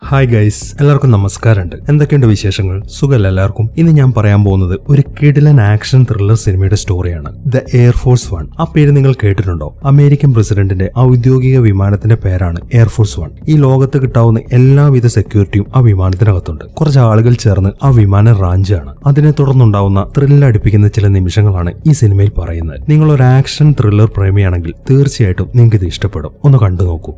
Hi guys, എല്ലാവർക്കും നമസ്കാരമുണ്ട്. എന്തൊക്കെയുണ്ട് വിശേഷങ്ങൾ? സുഖമല്ല എല്ലാവർക്കും? ഇന്ന് ഞാൻ പറയാൻ പോകുന്നത് ഒരു കിടിലൻ ആക്ഷൻ ത്രില്ലർ സിനിമയുടെ സ്റ്റോറിയാണ്. The air force one. ആ പേര് നിങ്ങൾ കേട്ടിട്ടുണ്ടോ? അമേരിക്കൻ പ്രസിഡന്റിന്റെ ഔദ്യോഗിക വിമാനത്തിന്റെ പേരാണ് എയർഫോഴ്സ് വൺ. ഈ ലോകത്ത് കിട്ടാവുന്ന എല്ലാവിധ സെക്യൂരിറ്റിയും ആ വിമാനത്തിനകത്തുണ്ട്. കുറച്ച് ആളുകൾ ചേർന്ന് ആ വിമാനം റാഞ്ചാണ്. അതിനെ തുടർന്നുണ്ടാവുന്ന ത്രില്ലടിപ്പിക്കുന്ന ചില നിമിഷങ്ങളാണ് ഈ സിനിമയിൽ പറയുന്നത്. നിങ്ങൾ ഒരു ആക്ഷൻ ത്രില്ലർ പ്രേമിയാണെങ്കിൽ തീർച്ചയായിട്ടും നിങ്ങൾക്ക് ഇത് ഇഷ്ടപ്പെടും. ഒന്ന് കണ്ടു നോക്കൂ.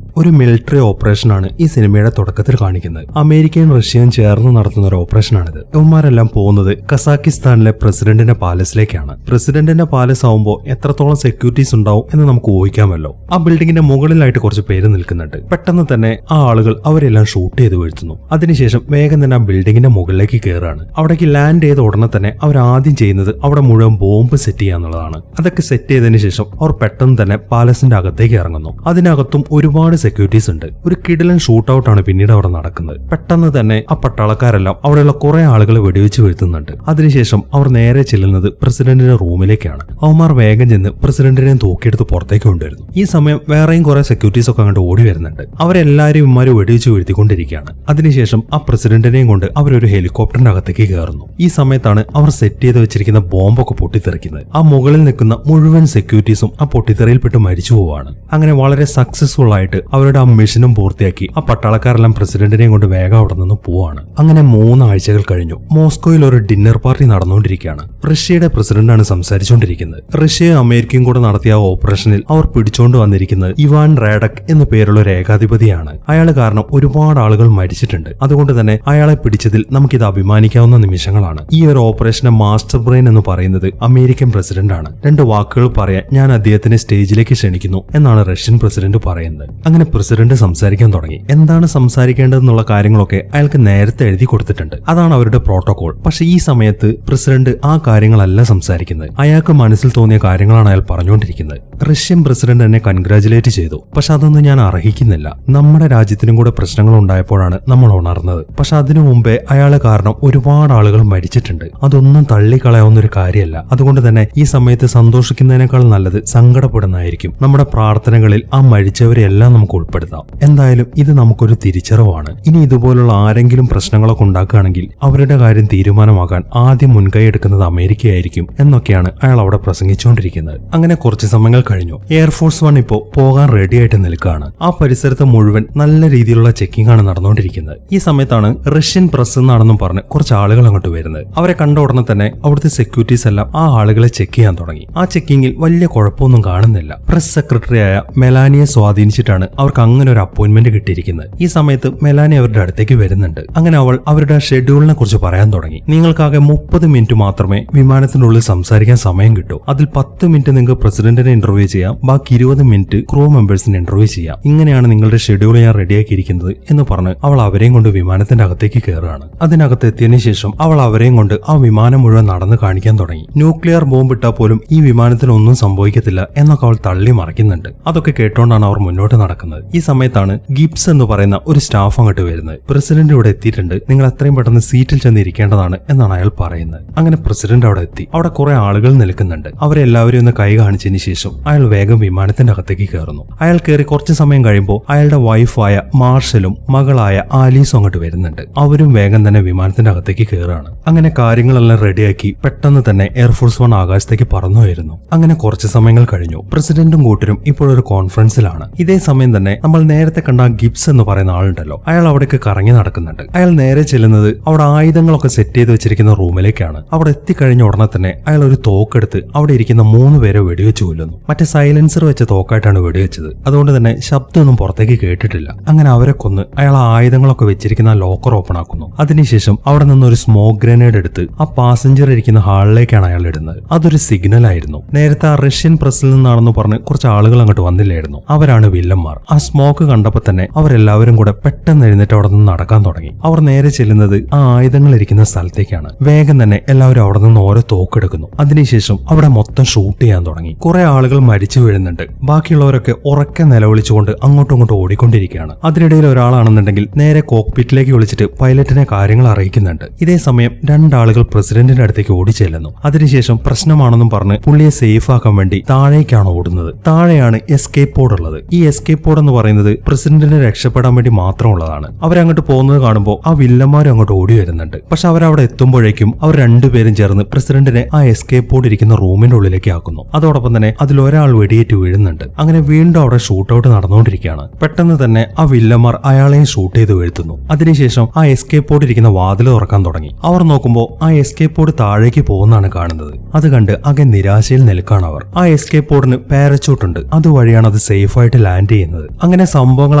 ഒരു മിലിറ്ററി ഓപ്പറേഷനാണ് ഈ സിനിമയുടെ തുടക്കത്തിൽ കാണിക്കുന്നത്. അമേരിക്കയും റഷ്യയും ചേർന്ന് നടത്തുന്ന ഒരു ഓപ്പറേഷനാണിത്. ഇവന്മാരെല്ലാം പോകുന്നത് കസാക്കിസ്ഥാനിലെ പ്രസിഡന്റിന്റെ പാലസിലേക്കാണ്. പ്രസിഡന്റിന്റെ പാലസ് ആവുമ്പോൾ എത്രത്തോളം സെക്യൂരിറ്റീസ് ഉണ്ടാവും എന്ന് നമുക്ക് ഊഹിക്കാമല്ലോ. ആ ബിൽഡിങ്ങിന്റെ മുകളിലായിട്ട് കുറച്ച് പേര് നിൽക്കുന്നുണ്ട്. പെട്ടെന്ന് തന്നെ ആ ആളുകൾ അവരെല്ലാം ഷൂട്ട് ചെയ്ത് വീഴ്ത്തുന്നു. അതിനുശേഷം വേഗം തന്നെ ആ ബിൽഡിങ്ങിന്റെ മുകളിലേക്ക് കയറുകയാണ്. അവിടേക്ക് ലാൻഡ് ചെയ്ത ഉടനെ തന്നെ അവർ ആദ്യം ചെയ്യുന്നത് അവിടെ മുഴുവൻ ബോംബ് സെറ്റ് ചെയ്യാന്നുള്ളതാണ്. അതൊക്കെ സെറ്റ് ചെയ്തതിനു ശേഷം അവർ പെട്ടെന്ന് തന്നെ പാലസിന്റെ അകത്തേക്ക് ഇറങ്ങുന്നു. അതിനകത്തും ഒരുപാട് സെക്യൂരിറ്റീസ് ഉണ്ട്. ഒരു കിടിലൻ ഷൂട്ട് ഔട്ട് ആണ് പിന്നീട് അവിടെ നടക്കുന്നത്. പെട്ടെന്ന് തന്നെ ആ പട്ടാളക്കാരെല്ലാം അവിടെയുള്ള കുറെ ആളുകളെ വെടിവെച്ച് വീഴ്ത്തുന്നുണ്ട്. അതിനുശേഷം അവർ നേരെ ചെല്ലുന്നത് പ്രസിഡന്റിന്റെ റൂമിലേക്കാണ്. അവന്മാർ വേഗം ചെന്ന് പ്രസിഡന്റിനെ തൂക്കിയെടുത്ത് പുറത്തേക്ക് കൊണ്ടുവരുന്നു. ഈ സമയം വേറെയും കുറെ സെക്യൂരിറ്റീസ് ഒക്കെ അങ്ങോട്ട് ഓടി വരുന്നുണ്ട്. അവരെല്ലാരും ഇവന്മാര് വെടിവെച്ച് വീഴ്ത്തിക്കൊണ്ടിരിക്കുകയാണ്. അതിനുശേഷം ആ പ്രസിഡന്റിനെയും കൊണ്ട് അവരൊരു ഹെലികോപ്റ്ററിന്റെ അകത്തേക്ക് കയറുന്നു. ഈ സമയത്താണ് അവർ സെറ്റ് ചെയ്ത് വെച്ചിരിക്കുന്ന ബോംബൊക്കെ പൊട്ടിത്തെറിക്കുന്നത്. ആ മുകളിൽ നിൽക്കുന്ന മുഴുവൻ സെക്യൂരിറ്റീസും ആ പൊട്ടിത്തെറിയിൽപ്പെട്ട് മരിച്ചു പോവാണ്. അങ്ങനെ വളരെ സക്സസ്ഫുൾ ആയിട്ട് അവരുടെ ആ മിഷനും പൂർത്തിയാക്കി ആ പട്ടാളക്കാരെല്ലാം പ്രസിഡന്റിനെയും കൊണ്ട് വേഗം അവിടെ നിന്ന് പോവാണ്. അങ്ങനെ 3 ആഴ്ചകൾ കഴിഞ്ഞു. മോസ്കോയിൽ ഒരു ഡിന്നർ പാർട്ടി നടന്നുകൊണ്ടിരിക്കുകയാണ്. റഷ്യയുടെ പ്രസിഡന്റാണ് സംസാരിച്ചുകൊണ്ടിരിക്കുന്നത്. റഷ്യയും അമേരിക്കയും കൂടെ നടത്തിയ ഓപ്പറേഷനിൽ അവർ പിടിച്ചുകൊണ്ട് വന്നിരിക്കുന്നത് ഇവാൻ റാഡക് എന്നു പേരുള്ള ഒരു ഏകാധിപതിയാണ്. അയാൾ കാരണം ഒരുപാട് ആളുകൾ മരിച്ചിട്ടുണ്ട്. അതുകൊണ്ട് തന്നെ അയാളെ പിടിച്ചതിൽ നമുക്കിത് അഭിമാനിക്കാവുന്ന നിമിഷങ്ങളാണ്. ഈ ഒരു ഓപ്പറേഷന്റെ മാസ്റ്റർ ബ്രെയിൻ എന്ന് പറയുന്നത് അമേരിക്കൻ പ്രസിഡന്റാണ്. 2 വാക്കുകൾ പറയാൻ ഞാൻ അദ്ദേഹത്തിനെ സ്റ്റേജിലേക്ക് ക്ഷണിക്കുന്നു എന്നാണ് റഷ്യൻ പ്രസിഡന്റ് പറയുന്നത്. അങ്ങനെ പ്രസിഡന്റ് സംസാരിക്കാൻ തുടങ്ങി. എന്താണ് സംസാരിക്കേണ്ടതെന്നുള്ള കാര്യങ്ങളൊക്കെ അയാൾക്ക് നേരത്തെ എഴുതി കൊടുത്തിട്ടുണ്ട്. അതാണ് അവരുടെ പ്രോട്ടോകോൾ. പക്ഷെ ഈ സമയത്ത് പ്രസിഡന്റ് ആ കാര്യങ്ങളല്ല സംസാരിക്കുന്നത്. അയാൾക്ക് മനസ്സിൽ തോന്നിയ കാര്യങ്ങളാണ് അയാൾ പറഞ്ഞുകൊണ്ടിരിക്കുന്നത്. റഷ്യൻ പ്രസിഡന്റ് എന്നെ കൺഗ്രാജുലേറ്റ് ചെയ്തു. പക്ഷെ അതൊന്നും ഞാൻ അർഹിക്കുന്നില്ല. നമ്മുടെ രാജ്യത്തിനും കൂടെ പ്രശ്നങ്ങൾ ഉണ്ടായപ്പോഴാണ് നമ്മൾ ഉണർന്നത്. പക്ഷെ അതിനു മുമ്പേ അയാളെ കാരണം ഒരുപാട് ആളുകൾ മരിച്ചിട്ടുണ്ട്. അതൊന്നും തള്ളിക്കളയാവുന്ന ഒരു കാര്യമല്ല. അതുകൊണ്ട് തന്നെ ഈ സമയത്ത് സന്തോഷിക്കുന്നതിനേക്കാൾ നല്ലത് സങ്കടപ്പെടുന്നതായിരിക്കും. നമ്മുടെ പ്രാർത്ഥനകളിൽ ആ മരിച്ചവരെ എല്ലാം നമുക്ക് ഉൾപ്പെടുത്താം. എന്തായാലും ഇത് നമുക്കൊരു തിരിച്ചറിവാണ്. ഇനി ഇതുപോലുള്ള ആരെങ്കിലും പ്രശ്നങ്ങളൊക്കെ ഉണ്ടാക്കുകയാണെങ്കിൽ അവരുടെ കാര്യം തീരുമാനമാകാൻ ആദ്യം മുൻകൈ എടുക്കുന്നത് അമേരിക്കയായിരിക്കും എന്നൊക്കെയാണ് അയാൾ അവിടെ പ്രസംഗിച്ചുകൊണ്ടിരിക്കുന്നത്. അങ്ങനെ കുറച്ച് സമയങ്ങൾ കഴിഞ്ഞു. എയർഫോഴ്സ് വൺ ഇപ്പോ പോകാൻ റെഡി ആയിട്ട് നിൽക്കുകയാണ്. ആ പരിസരത്ത് മുഴുവൻ നല്ല രീതിയിലുള്ള ചെക്കിംഗ് ആണ് നടന്നുകൊണ്ടിരിക്കുന്നത്. ഈ സമയത്താണ് റഷ്യൻ പ്രസ് എന്നാണെന്നും പറഞ്ഞ് കുറച്ച് ആളുകൾ അങ്ങോട്ട് വരുന്നത്. അവരെ കണ്ട ഉടനെ തന്നെ അവിടുത്തെ സെക്യൂരിറ്റീസ് എല്ലാം ആ ആളുകളെ ചെക്ക് ചെയ്യാൻ തുടങ്ങി. ആ ചെക്കിങ്ങിൽ വലിയ കുഴപ്പമൊന്നും കാണുന്നില്ല. പ്രസ് സെക്രട്ടറിയായ മെലാനിയെ സ്വാധീനിച്ചിട്ടാണ് അവർക്ക് അങ്ങനെ ഒരു അപ്പോയിന്റ്മെന്റ് കിട്ടിയിരിക്കുന്നത്. ഈ സമയത്ത് മെലാനി അവരുടെ അടുത്തേക്ക് വരുന്നുണ്ട്. അങ്ങനെ അവൾ അവരുടെ ഷെഡ്യൂളിനെ കുറിച്ച് പറയാൻ തുടങ്ങി. നിങ്ങൾക്കാകെ 30 മിനിറ്റ് മാത്രമേ വിമാനത്തിനുള്ളിൽ സംസാരിക്കാൻ സമയം കിട്ടൂ. അതിൽ 10 മിനിറ്റ് നിങ്ങൾക്ക് പ്രസിഡന്റിനെ ഇന്റർവ്യൂ ചെയ്യാം, ബാക്കി 20 മിനിറ്റ് ക്രൂ മെമ്പേഴ്സിനെ ഇന്റർവ്യൂ ചെയ്യാം. ഇങ്ങനെയാണ് നിങ്ങളുടെ ഷെഡ്യൂൾ ഞാൻ റെഡിയാക്കിയിരിക്കുന്നത് എന്ന് പറഞ്ഞ് അവൾ അവരെയും കൊണ്ട് വിമാനത്തിന്റെ അകത്തേക്ക് കയറുകയാണ്. അതിനകത്ത് എത്തിയതിനു ശേഷം അവൾ അവരെയും കൊണ്ട് ആ വിമാനം മുഴുവൻ നടന്ന് കാണിക്കാൻ തുടങ്ങി. ന്യൂക്ലിയർ ബോംബ് ഇട്ടാൽ പോലും ഈ വിമാനത്തിന് ഒന്നും സംഭവിക്കത്തില്ല എന്നൊക്കെ അവൾ തള്ളി മറിക്കുന്നുണ്ട്. അതൊക്കെ കേട്ടോണ്ടാണ് അവർ മുന്നോട്ട് നടക്കുന്നത്. ഈ സമയത്താണ് ഗിബ്സ് എന്ന് പറയുന്ന ഒരു സ്റ്റാഫ് അങ്ങോട്ട് വരുന്നത്. പ്രസിഡന്റ് ഇവിടെ എത്തിയിട്ടുണ്ട്, നിങ്ങൾ എത്രയും പെട്ടെന്ന് സീറ്റിൽ ചെന്ന് ഇരിക്കേണ്ടതാണ് എന്നാണ് അയാൾ പറയുന്നത്. അങ്ങനെ പ്രസിഡന്റ് അവിടെ എത്തി. അവിടെ കുറെ ആളുകൾ നിൽക്കുന്നുണ്ട്. അവരെല്ലാവരും ഒന്ന് കൈ കാണിച്ചതിന് ശേഷം അയാൾ വേഗം വിമാനത്തിന്റെ അകത്തേക്ക് കയറുന്നു. അയാൾ കയറി കുറച്ച് സമയം കഴിയുമ്പോൾ അയാളുടെ വൈഫായ മാർഷലും മകളായ ആലീസും അങ്ങോട്ട് വരുന്നുണ്ട്. അവരും വേഗം തന്നെ വിമാനത്തിന്റെ അകത്തേക്ക് കയറുകയാണ്. അങ്ങനെ കാര്യങ്ങളെല്ലാം റെഡിയാക്കി പെട്ടെന്ന് തന്നെ എയർഫോഴ്സ് വൺ ആകാശത്തേക്ക് പറന്നുവരുന്നു. അങ്ങനെ കുറച്ച് സമയങ്ങൾ കഴിഞ്ഞു. പ്രസിഡന്റും കൂട്ടരും ഇപ്പോഴൊരു കോൺഫറൻസിലാണ്. ഇതേ സമയം തന്നെ നമ്മൾ നേരത്തെ കണ്ട ഗിബ്സ് എന്ന് പറയുന്ന ആളുണ്ടല്ലോ, അയാൾ അവിടേക്ക് കറങ്ങി നടക്കുന്നുണ്ട്. അയാൾ നേരെ ചെല്ലുന്നത് അവിടെ ആയുധങ്ങളൊക്കെ സെറ്റ് ചെയ്ത് വെച്ചിരിക്കുന്ന റൂമിലേക്കാണ്. അവിടെ എത്തിക്കഴിഞ്ഞ ഉടനെ തന്നെ അയാൾ ഒരു തോക്കെടുത്ത് അവിടെ ഇരിക്കുന്ന 3 പേരെ വെടിവെച്ച് കൊല്ലുന്നു. മറ്റേ സൈലൻസർ വെച്ച തോക്കായിട്ടാണ് വെടിവെച്ചത്. അതുകൊണ്ട് തന്നെ ശബ്ദമൊന്നും പുറത്തേക്ക് കേട്ടിട്ടില്ല. അങ്ങനെ അവരെ കൊന്ന് അയാൾ ആയുധങ്ങളൊക്കെ വെച്ചിരിക്കുന്ന ലോക്കർ ഓപ്പൺ ആക്കുന്നു. അതിനുശേഷം അവിടെ നിന്ന് ഒരു സ്മോക്ക് ഗ്രനേഡ് എടുത്ത് ആ പാസഞ്ചർ ഇരിക്കുന്ന ഹാളിലേക്കാണ് അയാൾ ഇടുന്നത്. അതൊരു സിഗ്നൽ ആയിരുന്നു. നേരത്തെ ആ റഷ്യൻ പ്രസിൽ നിന്നാണെന്ന് പറഞ്ഞ് കുറച്ച് ആളുകൾ അങ്ങോട്ട് വന്നില്ലായിരുന്നു. അവരാണ് വില്ലന്മാർ. ആ സ്മോക്ക് കണ്ടപ്പോൾ തന്നെ അവരെല്ലാവരും കൂടെ പെട്ടെന്ന് എഴുന്നേറ്റ് അവിടെ നിന്ന് നടക്കാൻ തുടങ്ങി. അവർ നേരെ ചെല്ലുന്നത് ആ ആയുധങ്ങൾ ഇരിക്കുന്ന സ്ഥലത്തേക്കാണ്. വേഗം തന്നെ എല്ലാവരും അവിടെ നിന്ന് ഓരോ തോക്കെടുക്കുന്നു. അതിനുശേഷം അവിടെ മൊത്തം ഷൂട്ട് ചെയ്യാൻ തുടങ്ങി. കുറെ ആളുകൾ രണ്ടുപേരും മരിച്ചു വീഴുന്നുണ്ട്. ബാക്കിയുള്ളവരൊക്കെ ഉറക്കെ നിലവിളിച്ചുകൊണ്ട് അങ്ങോട്ടും ഇങ്ങോട്ടും ഓടിക്കൊണ്ടിരിക്കുകയാണ്. അതിനിടയിൽ ഒരാളാണെന്നുണ്ടെങ്കിൽ നേരെ കോക്പിറ്റിലേക്ക് വിളിച്ചിട്ട് പൈലറ്റിനെ കാര്യങ്ങൾ അറിയിക്കുന്നുണ്ട്. ഇതേ സമയം രണ്ടാളുകൾ പ്രസിഡന്റിന്റെ അടുത്തേക്ക് ഓടിച്ചെല്ലുന്നു. അതിനുശേഷം പ്രശ്നമാണെന്നും പറഞ്ഞ് പുള്ളിയെ സേഫ് ആക്കാൻ വേണ്ടി താഴേക്കാണ് ഓടുന്നത്. താഴെയാണ് എസ്കേപ്പ് പോഡ് ഉള്ളത്. ഈ എസ്കേപ്പ് പോഡ് എന്ന് പറയുന്നത് പ്രസിഡന്റിനെ രക്ഷപ്പെടാൻ വേണ്ടി മാത്രമുള്ളതാണ്. അവരങ്ങോട്ട് പോകുന്നത് കാണുമ്പോൾ ആ വില്ലന്മാരും അങ്ങോട്ട് ഓടി വരുന്നുണ്ട്. പക്ഷെ അവരവിടെ എത്തുമ്പോഴേക്കും അവർ രണ്ടുപേരും ചേർന്ന് പ്രസിഡന്റിനെ ആ എസ്കേപ്പ് പോഡ് ഇരിക്കുന്ന റൂമിന്റെ ഉള്ളിലേക്ക് ആക്കുന്നു. അതോടൊപ്പം തന്നെ അതിലൊരാൾ വെടിയേറ്റ് വീഴുന്നുണ്ട്. അങ്ങനെ വീണ്ടും അവിടെ ഷൂട്ട് ഔട്ട് നടന്നുകൊണ്ടിരിക്കുകയാണ്. പെട്ടെന്ന് തന്നെ ആ വില്ലന്മാർ അയാളെയും ഷൂട്ട് ചെയ്ത് വീഴ്ത്തുന്നു. അതിനുശേഷം ആ എസ്കേപ്പ് പോഡ് ഇരിക്കുന്ന വാതിൽ തുറക്കാൻ തുടങ്ങി. അവർ നോക്കുമ്പോൾ ആ എസ്കേപ്പ് പോഡ് താഴേക്ക് പോകുന്നതാണ് കാണുന്നത്. അത് കണ്ട് ആകെ നിരാശയിൽ നിൽക്കാണ് അവർ. ആ എസ്കേപ്പ് പോഡിന് പാരച്യൂട്ട് ഉണ്ട്. അതുവഴിയാണ് അത് സേഫ് ആയിട്ട് ലാൻഡ് ചെയ്യുന്നത്. അങ്ങനെ സംഭവങ്ങൾ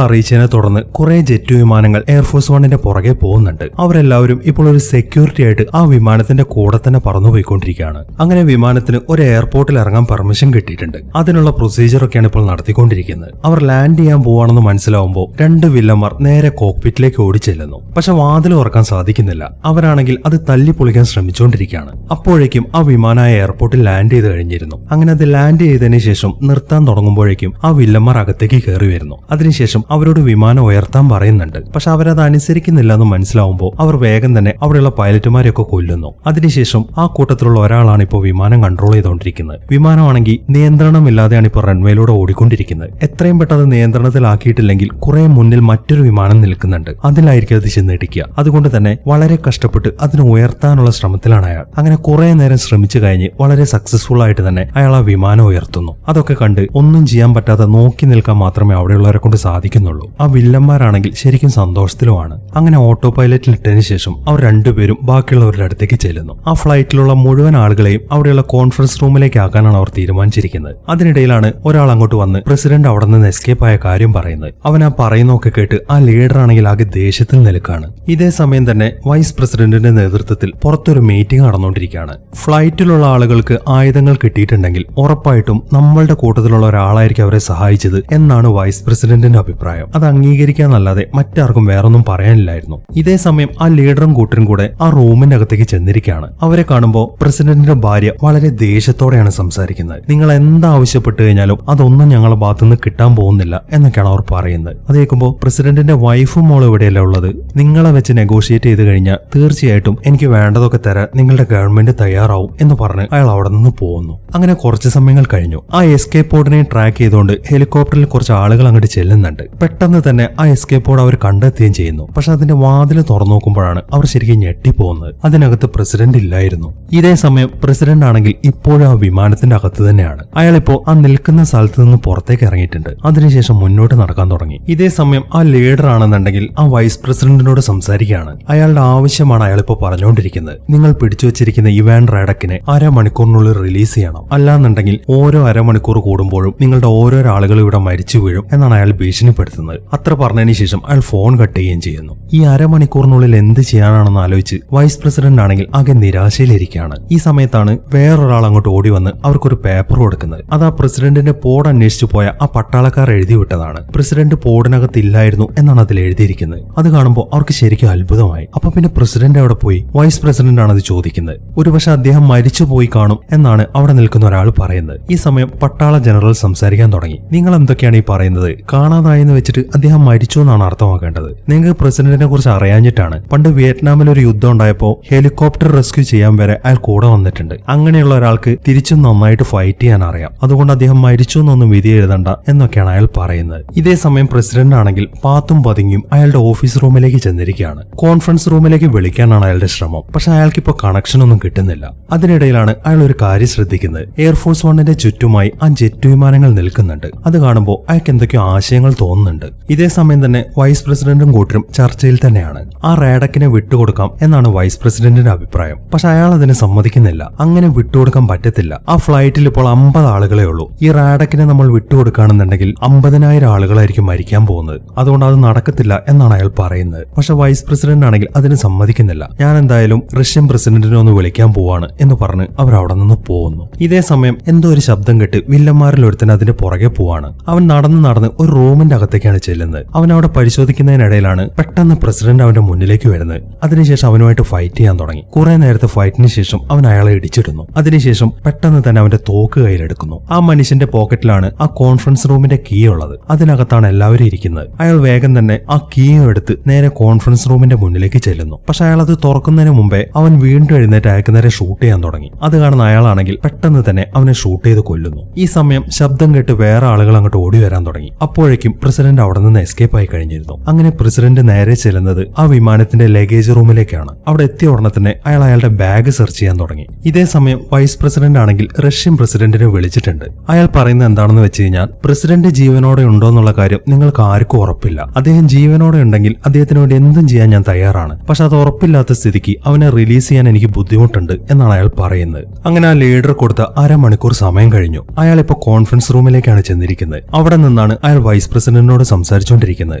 അറിയിച്ചതിനെ തുടർന്ന് കുറെ ജെറ്റ് വിമാനങ്ങൾ എയർഫോഴ്സ് വണ്ണിന്റെ പുറകെ പോകുന്നുണ്ട്. അവരെല്ലാവരും ഇപ്പോൾ ഒരു സെക്യൂരിറ്റി ആയിട്ട് ആ വിമാനത്തിന്റെ കൂടെ തന്നെ പറന്നുപോയിക്കൊണ്ടിരിക്കുകയാണ്. അങ്ങനെ വിമാനത്തിന് ഒരു എയർപോർട്ടിൽ ഇറങ്ങാൻ പെർമിഷൻ കിട്ടിയിട്ടുണ്ട്. അതിനുള്ള പ്രൊസീജിയർ ഒക്കെയാണ് ഇപ്പോൾ നടത്തിക്കൊണ്ടിരിക്കുന്നത്. അവർ ലാൻഡ് ചെയ്യാൻ പോവാണെന്ന് മനസ്സിലാവുമ്പോൾ രണ്ട് വില്ലന്മാർ നേരെ കോക്പിറ്റിലേക്ക് ഓടിച്ചെല്ലുന്നു. പക്ഷെ വാതിൽ തുറക്കാൻ സാധിക്കുന്നില്ല. അവരാണെങ്കിൽ അത് തല്ലി പൊളിക്കാൻ ശ്രമിച്ചുകൊണ്ടിരിക്കുകയാണ്. അപ്പോഴേക്കും ആ വിമാനായ എയർപോർട്ടിൽ ലാൻഡ് ചെയ്ത് കഴിഞ്ഞിരുന്നു. അങ്ങനെ അത് ലാൻഡ് ചെയ്തതിനു ശേഷം നിർത്താൻ തുടങ്ങുമ്പോഴേക്കും ആ വില്ലന്മാർ അകത്തേക്ക് കയറി വരുന്നു. അതിനുശേഷം അവരോട് വിമാനം ഉയർത്താൻ പറയുന്നുണ്ട്. പക്ഷെ അവരത് അനുസരിക്കുന്നില്ല എന്ന് മനസ്സിലാവുമ്പോൾ അവർ വേഗം തന്നെ അവിടെയുള്ള പൈലറ്റുമാരെയൊക്കെ കൊല്ലുന്നു. അതിനുശേഷം ആ കൂട്ടത്തിലുള്ള ഒരാളാണ് ഇപ്പോൾ വിമാനം കൺട്രോൾ ചെയ്തുകൊണ്ടിരിക്കുന്നത്. വിമാനമാണെങ്കിൽ നിയന്ത്രണമില്ലാതെയാണ് ഇപ്പോൾ റൺവേയിലൂടെ ഓടിക്കൊണ്ടിരിക്കുന്നത്. എത്രയും പെട്ടെന്ന് നിയന്ത്രണത്തിലാക്കിയിട്ടില്ലെങ്കിൽ കുറെ മുന്നിൽ മറ്റൊരു വിമാനം നിൽക്കുന്നുണ്ട്. അതിലായിരിക്കും അത് ചെന്നിടിക്കുക. അതുകൊണ്ട് തന്നെ വളരെ കഷ്ടപ്പെട്ട് അതിനെ ഉയർത്താനുള്ള ശ്രമത്തിലാണ് അയാൾ. അങ്ങനെ കുറെ നേരം ശ്രമിച്ചു കഴിഞ്ഞ് വളരെ സക്സസ്ഫുൾ ആയിട്ട് തന്നെ അയാൾ ആ വിമാനം ഉയർത്തുന്നു. അതൊക്കെ കണ്ട് ഒന്നും ചെയ്യാൻ പറ്റാതെ നോക്കി നിൽക്കാൻ മാത്രമേ അവിടെയുള്ളവരെ കൊണ്ട് സാധിക്കുന്നുള്ളൂ. ആ വില്ലന്മാരാണെങ്കിൽ ശരിക്കും സന്തോഷത്തിലുമാണ്. അങ്ങനെ ഓട്ടോ പൈലറ്റിൽ ഇട്ടതിനു ശേഷം അവർ രണ്ടുപേരും ബാക്കിയുള്ളവരുടെ അടുത്തേക്ക് ചെല്ലുന്നു. ആ ഫ്ലൈറ്റിലുള്ള മുഴുവൻ ആളുകളെയും അവിടെയുള്ള കോൺഫറൻസ് റൂമിലേക്ക് ആക്കാനാണ് അവർ തീരുമാനിച്ചിരിക്കുന്നത്. അതിനിടയിലാണ് ഒരാൾ അങ്ങോട്ട് വന്ന് പ്രസിഡന്റ് അവിടെ നിന്ന് എസ്കേപ്പ് ആയ കാര്യം പറയുന്നത്. അവൻ ആ പറയുന്നൊക്കെ കേട്ട് ആ ലീഡർ ആണെങ്കിൽ ആകെ ദേഷ്യത്തിൽ നിൽക്കാണ്. ഇതേ സമയം തന്നെ വൈസ് പ്രസിഡന്റിന്റെ നേതൃത്വത്തിൽ പുറത്തൊരു മീറ്റിംഗ് നടന്നുകൊണ്ടിരിക്കുകയാണ്. ഫ്ലൈറ്റിലുള്ള ആളുകൾക്ക് ആയുധങ്ങൾ കിട്ടിയിട്ടുണ്ടെങ്കിൽ ഉറപ്പായിട്ടും നമ്മളുടെ കൂട്ടത്തിലുള്ള ഒരാളായിരിക്കും അവരെ സഹായിച്ചത് എന്നാണ് വൈസ് പ്രസിഡന്റിന്റെ അഭിപ്രായം. അത് അംഗീകരിക്കാന്നല്ലാതെ മറ്റാർക്കും വേറൊന്നും പറയാനില്ലായിരുന്നു. ഇതേ സമയം ആ ലീഡറും കൂട്ടരും കൂടെ ആ റൂമിന്റെ അകത്തേക്ക് ചെന്നിരിക്കുകയാണ്. അവരെ കാണുമ്പോൾ പ്രസിഡന്റിന്റെ ഭാര്യ വളരെ ദേഷ്യത്തോടെയാണ് സംസാരിക്കുന്നത്. നിങ്ങൾ എന്താവശ്യപ്പെട്ടു കഴിഞ്ഞാലും അതൊന്നും ഞങ്ങളുടെ ഭാഗത്തുനിന്ന് കിട്ടാൻ പോകുന്നില്ല എന്നൊക്കെയാണ് അവർ പറയുന്നത്. അത് കേൾക്കുമ്പോൾ പ്രസിഡന്റിന്റെ വൈഫും മോളും ഇവിടെയല്ല ഉള്ളത്. നിങ്ങളെ വെച്ച് നെഗോഷിയേറ്റ് ചെയ്ത് കഴിഞ്ഞാൽ തീർച്ചയായിട്ടും എനിക്ക് വേണ്ടതൊക്കെ തരാൻ നിങ്ങളുടെ ഗവൺമെന്റ് തയ്യാറാവും എന്ന് പറഞ്ഞ് അയാൾ അവിടെ നിന്ന് പോകുന്നു. അങ്ങനെ കുറച്ച് സമയങ്ങൾ കഴിഞ്ഞു. ആ എസ്കേപ്പ് പോഡിനെ ട്രാക്ക് ചെയ്തുകൊണ്ട് ഹെലികോപ്റ്ററിൽ കുറച്ച് ആളുകൾ അങ്ങോട്ട് ചെല്ലുന്നുണ്ട്. പെട്ടെന്ന് തന്നെ ആ എസ്കേപ്പ് പോഡ് അവർ കണ്ടെത്തുകയും ചെയ്യുന്നു. പക്ഷെ അതിന്റെ വാതിൽ തുറന്നു നോക്കുമ്പോഴാണ് അവർ ശരിക്കും ഞെട്ടിപ്പോകുന്നത്. അതിനകത്ത് പ്രസിഡന്റ് ഇല്ലായിരുന്നു. ഇതേ സമയം പ്രസിഡന്റ് ആണെങ്കിൽ ഇപ്പോഴും ആ വിമാനത്തിന്റെ അകത്ത് തന്നെയാണ്. അയാളിപ്പോ ആ നിൽക്കുന്ന സ്ഥലത്ത് നിന്ന് പുറത്തേക്ക് ഇറങ്ങിയിട്ടുണ്ട്. അതിനുശേഷം മുന്നോട്ട് നടക്കാൻ തുടങ്ങി. ഇതേ സമയം ആ ലീഡർ ആണെന്നുണ്ടെങ്കിൽ ആ വൈസ് പ്രസിഡന്റിനോട് സംസാരിക്കുകയാണ്. അയാളുടെ ആവശ്യമാണ് അയാളിപ്പോ പറഞ്ഞുകൊണ്ടിരിക്കുന്നത്. നിങ്ങൾ പിടിച്ചു വെച്ചിരിക്കുന്ന ഇവാൻ റാഡക്കിനെ അരമണിക്കൂറിനുള്ളിൽ റിലീസ് ചെയ്യണം. അല്ലാന്നുണ്ടെങ്കിൽ ഓരോ അരമണിക്കൂർ കൂടുമ്പോഴും നിങ്ങളുടെ ഓരോരോ ആളുകൾ ഇവിടെ മരിച്ചു വീഴും എന്നാണ് അയാൾ ഭീഷണിപ്പെടുത്തുന്നത്. അത്ര പറഞ്ഞതിന് ശേഷം അയാൾ ഫോൺ കട്ട് ചെയ്യുകയും ചെയ്യുന്നു. ഈ അരമണിക്കൂറിനുള്ളിൽ എന്ത് ചെയ്യാനാണെന്ന് ആലോചിച്ച് വൈസ് പ്രസിഡന്റ് ആണെങ്കിൽ ആകെ നിരാശയിലിരിക്കുകയാണ്. ഈ സമയത്താണ് വേറൊരാൾ അങ്ങോട്ട് ഓടി വന്ന് അവർക്കൊരു പേപ്പർ കൊടുക്കുന്നത്. അത് ആ പ്രസിഡന്റിന്റെ പോഡ് അന്വേഷിച്ചു പോയ ആ പട്ടാളക്കാർ എഴുതി വിട്ടതാണ്. പ്രസിഡന്റ് പോഡിനകത്ത് ഇല്ലായിരുന്നു എന്നാണ് അതിൽ എഴുതിയിരിക്കുന്നത്. അത് കാണുമ്പോൾ അവർക്ക് ശരിക്കും അത്ഭുതമായി. അപ്പൊ പിന്നെ പ്രസിഡന്റ് അവിടെ പോയി? വൈസ് പ്രസിഡന്റ് ആണ് അത് ചോദിക്കുന്നത്. ഒരുപക്ഷെ അദ്ദേഹം മരിച്ചു പോയി കാണും എന്നാണ് അവിടെ നിൽക്കുന്ന ഒരാൾ പറയുന്നത്. ഈ സമയം പട്ടാള ജനറൽ സംസാരിക്കാൻ തുടങ്ങി. നിങ്ങൾ എന്തൊക്കെയാണ് ഈ പറയുന്നത്? കാണാതായെന്ന് വെച്ചിട്ട് അദ്ദേഹം മരിച്ചു എന്നാണ് അർത്ഥമാക്കേണ്ടത്. നിങ്ങൾക്ക് പ്രസിഡന്റിനെ കുറിച്ച് അറിയാഞ്ഞിട്ടാണ്. പണ്ട് വിയറ്റ്നാമിൽ ഒരു യുദ്ധം ഉണ്ടായപ്പോൾ ഹെലികോപ്റ്റർ റെസ്ക്യൂ ചെയ്യാൻ വരെ അയാൾ കൂടെ വന്നിട്ടുണ്ട്. അങ്ങനെയുള്ള ഒരാൾക്ക് തിരിച്ചും നന്നായിട്ട് ഫൈറ്റ് ചെയ്യാൻ അറിയാം. അതുകൊണ്ട് അദ്ദേഹം മരിച്ചു എന്നൊന്നും വിധി എഴുതണ്ട എന്നൊക്കെയാണ് അയാൾ പറയുന്നത്. ഇതേ സമയം പ്രസിഡന്റ് ആണെങ്കിൽ പാത്തും പതുങ്ങിയും അയാളുടെ ഓഫീസ് റൂമിലേക്ക് ചെന്നിരിക്കുകയാണ്. കോൺഫറൻസ് റൂമിലേക്ക് വിളിക്കാനാണ് അയാളുടെ ശ്രമം. പക്ഷെ അയാൾക്കിപ്പോ കണക്ഷൻ ഒന്നും കിട്ടുന്നില്ല. അതിനിടയിലാണ് അയാൾ ഒരു കാര്യം ശ്രദ്ധിക്കുന്നത്. എയർഫോഴ്സ് വണ്ണിന്റെ ചുറ്റുമായി ആ ജെറ്റ് വിമാനങ്ങൾ നിൽക്കുന്നുണ്ട്. അത് കാണുമ്പോൾ അയാൾക്ക് എന്തൊക്കെയോ ആശയങ്ങൾ തോന്നുന്നുണ്ട്. ഇതേ സമയം തന്നെ വൈസ് പ്രസിഡന്റും കൂട്ടരും ചർച്ചയിൽ തന്നെയാണ്. ആ റാഡക്കിനെ വിട്ടുകൊടുക്കാം എന്നാണ് വൈസ് പ്രസിഡന്റിന്റെ അഭിപ്രായം. പക്ഷെ അയാൾ അതിന് സമ്മതിക്കുന്നില്ല. അങ്ങനെ വിട്ടുകൊടുക്കാൻ പറ്റത്തില്ല. ആ ഫ്ലൈറ്റിൽ ഇപ്പോൾ 50 ആളുകളെ ഉള്ളൂ. ഈ റാഡക്കിനെ നമ്മൾ വിട്ടുകൊടുക്കുകയാണെന്നുണ്ടെങ്കിൽ 50,000 ആളുകളായിരിക്കും മരിക്കാൻ പോകുന്നത്. അതുകൊണ്ട് അത് നടക്കത്തില്ല എന്നാണ് അയാൾ പറയുന്നത്. പക്ഷെ വൈസ് പ്രസിഡന്റ് ആണെങ്കിൽ അതിന് സമ്മതിക്കുന്നില്ല. ഞാൻ എന്തായാലും റഷ്യൻ പ്രസിഡന്റിനെ ഒന്ന് വിളിക്കാൻ പോവാണ് എന്ന് പറഞ്ഞ് അവർ അവിടെ നിന്ന് പോകുന്നു. ഇതേ സമയം എന്തോ ഒരു ശബ്ദം കേട്ട് വില്ലന്മാരിൽ ഒരുത്തൻ അതിന്റെ പുറകെ പോവാണ്. അവൻ നടന്ന് ഒരു റൂമിന്റെ അകത്തേക്കാണ് ചെല്ലുന്നത്. അവൻ അവിടെ പരിശോധിക്കുന്നതിനിടയിലാണ് പെട്ടെന്ന് പ്രസിഡന്റ് അവന്റെ മുന്നിലേക്ക് വരുന്നത്. അതിനുശേഷം അവനുമായിട്ട് ഫൈറ്റ് ചെയ്യാൻ തുടങ്ങി. കുറെ നേരത്തെ ഫൈറ്റിന് ശേഷം അവൻ അയാളെ ഇടിച്ചിടുന്നു. അതിനുശേഷം പെട്ടെന്ന് തന്നെ അവന്റെ തോക്ക് കയ്യിലെടുക്കുന്നു. നോക്കുന്നു. ആ മനുഷ്യന്റെ പോക്കറ്റിലാണ് ആ കോൺഫറൻസ് റൂമിന്റെ കീ ഉള്ളത്. അതിനകത്താണ് എല്ലാവരും ഇരിക്കുന്നത്. അയാൾ വേഗം തന്നെ ആ കീയും എടുത്ത് നേരെ കോൺഫറൻസ് റൂമിന്റെ മുന്നിലേക്ക് ചെല്ലുന്നു. പക്ഷെ അയാൾ അത് തുറക്കുന്നതിന് മുമ്പേ അവൻ വീണ്ടും എഴുന്നേറ്റ് അയാൾക്ക് നേരെ ഷൂട്ട് ചെയ്യാൻ തുടങ്ങി. അത് കാണുന്ന അയാളാണെങ്കിൽ പെട്ടെന്ന് തന്നെ അവനെ ഷൂട്ട് ചെയ്ത് കൊല്ലുന്നു. ഈ സമയം ശബ്ദം കേട്ട് വേറെ ആളുകൾ അങ്ങോട്ട് ഓടി വരാൻ തുടങ്ങി. അപ്പോഴേക്കും പ്രസിഡന്റ് അവിടെ നിന്ന് എസ്കേപ്പ് ആയി കഴിഞ്ഞിരുന്നു. അങ്ങനെ പ്രസിഡന്റ് നേരെ ചെല്ലുന്നത് ആ വിമാനത്തിന്റെ ലഗേജ് റൂമിലേക്കാണ്. അവിടെ എത്തിയ ഉടനെ തന്നെ അയാൾ അയാളുടെ ബാഗ് സെർച്ച് ചെയ്യാൻ തുടങ്ങി. ഇതേ സമയം വൈസ് പ്രസിഡന്റ് ആണെങ്കിൽ റഷ്യൻ പ്രസിഡന്റിനെ വിളിച്ചിട്ടുണ്ട്. അയാൾ പറയുന്നത് എന്താണെന്ന് വെച്ച് കഴിഞ്ഞാൽ, പ്രസിഡന്റ് ജീവനോടെ ഉണ്ടോ എന്നുള്ള കാര്യം നിങ്ങൾക്ക് ആർക്കും ഉറപ്പില്ല. അദ്ദേഹം ജീവനോടെ ഉണ്ടെങ്കിൽ അദ്ദേഹത്തിന് വേണ്ടി എന്തും ചെയ്യാൻ ഞാൻ തയ്യാറാണ്. പക്ഷെ അത് ഉറപ്പില്ലാത്ത സ്ഥിതിക്ക് അവനെ റിലീസ് ചെയ്യാൻ എനിക്ക് ബുദ്ധിമുട്ടുണ്ട് എന്നാണ് അയാൾ പറയുന്നത്. അങ്ങനെ ആ ലീഡർ കൊടുത്ത അരമണിക്കൂർ സമയം കഴിഞ്ഞു. അയാൾ ഇപ്പൊ കോൺഫറൻസ് റൂമിലേക്കാണ് ചെന്നിരിക്കുന്നത്. അവിടെ നിന്നാണ് അയാൾ വൈസ് പ്രസിഡന്റിനോട് സംസാരിച്ചുകൊണ്ടിരിക്കുന്നത്.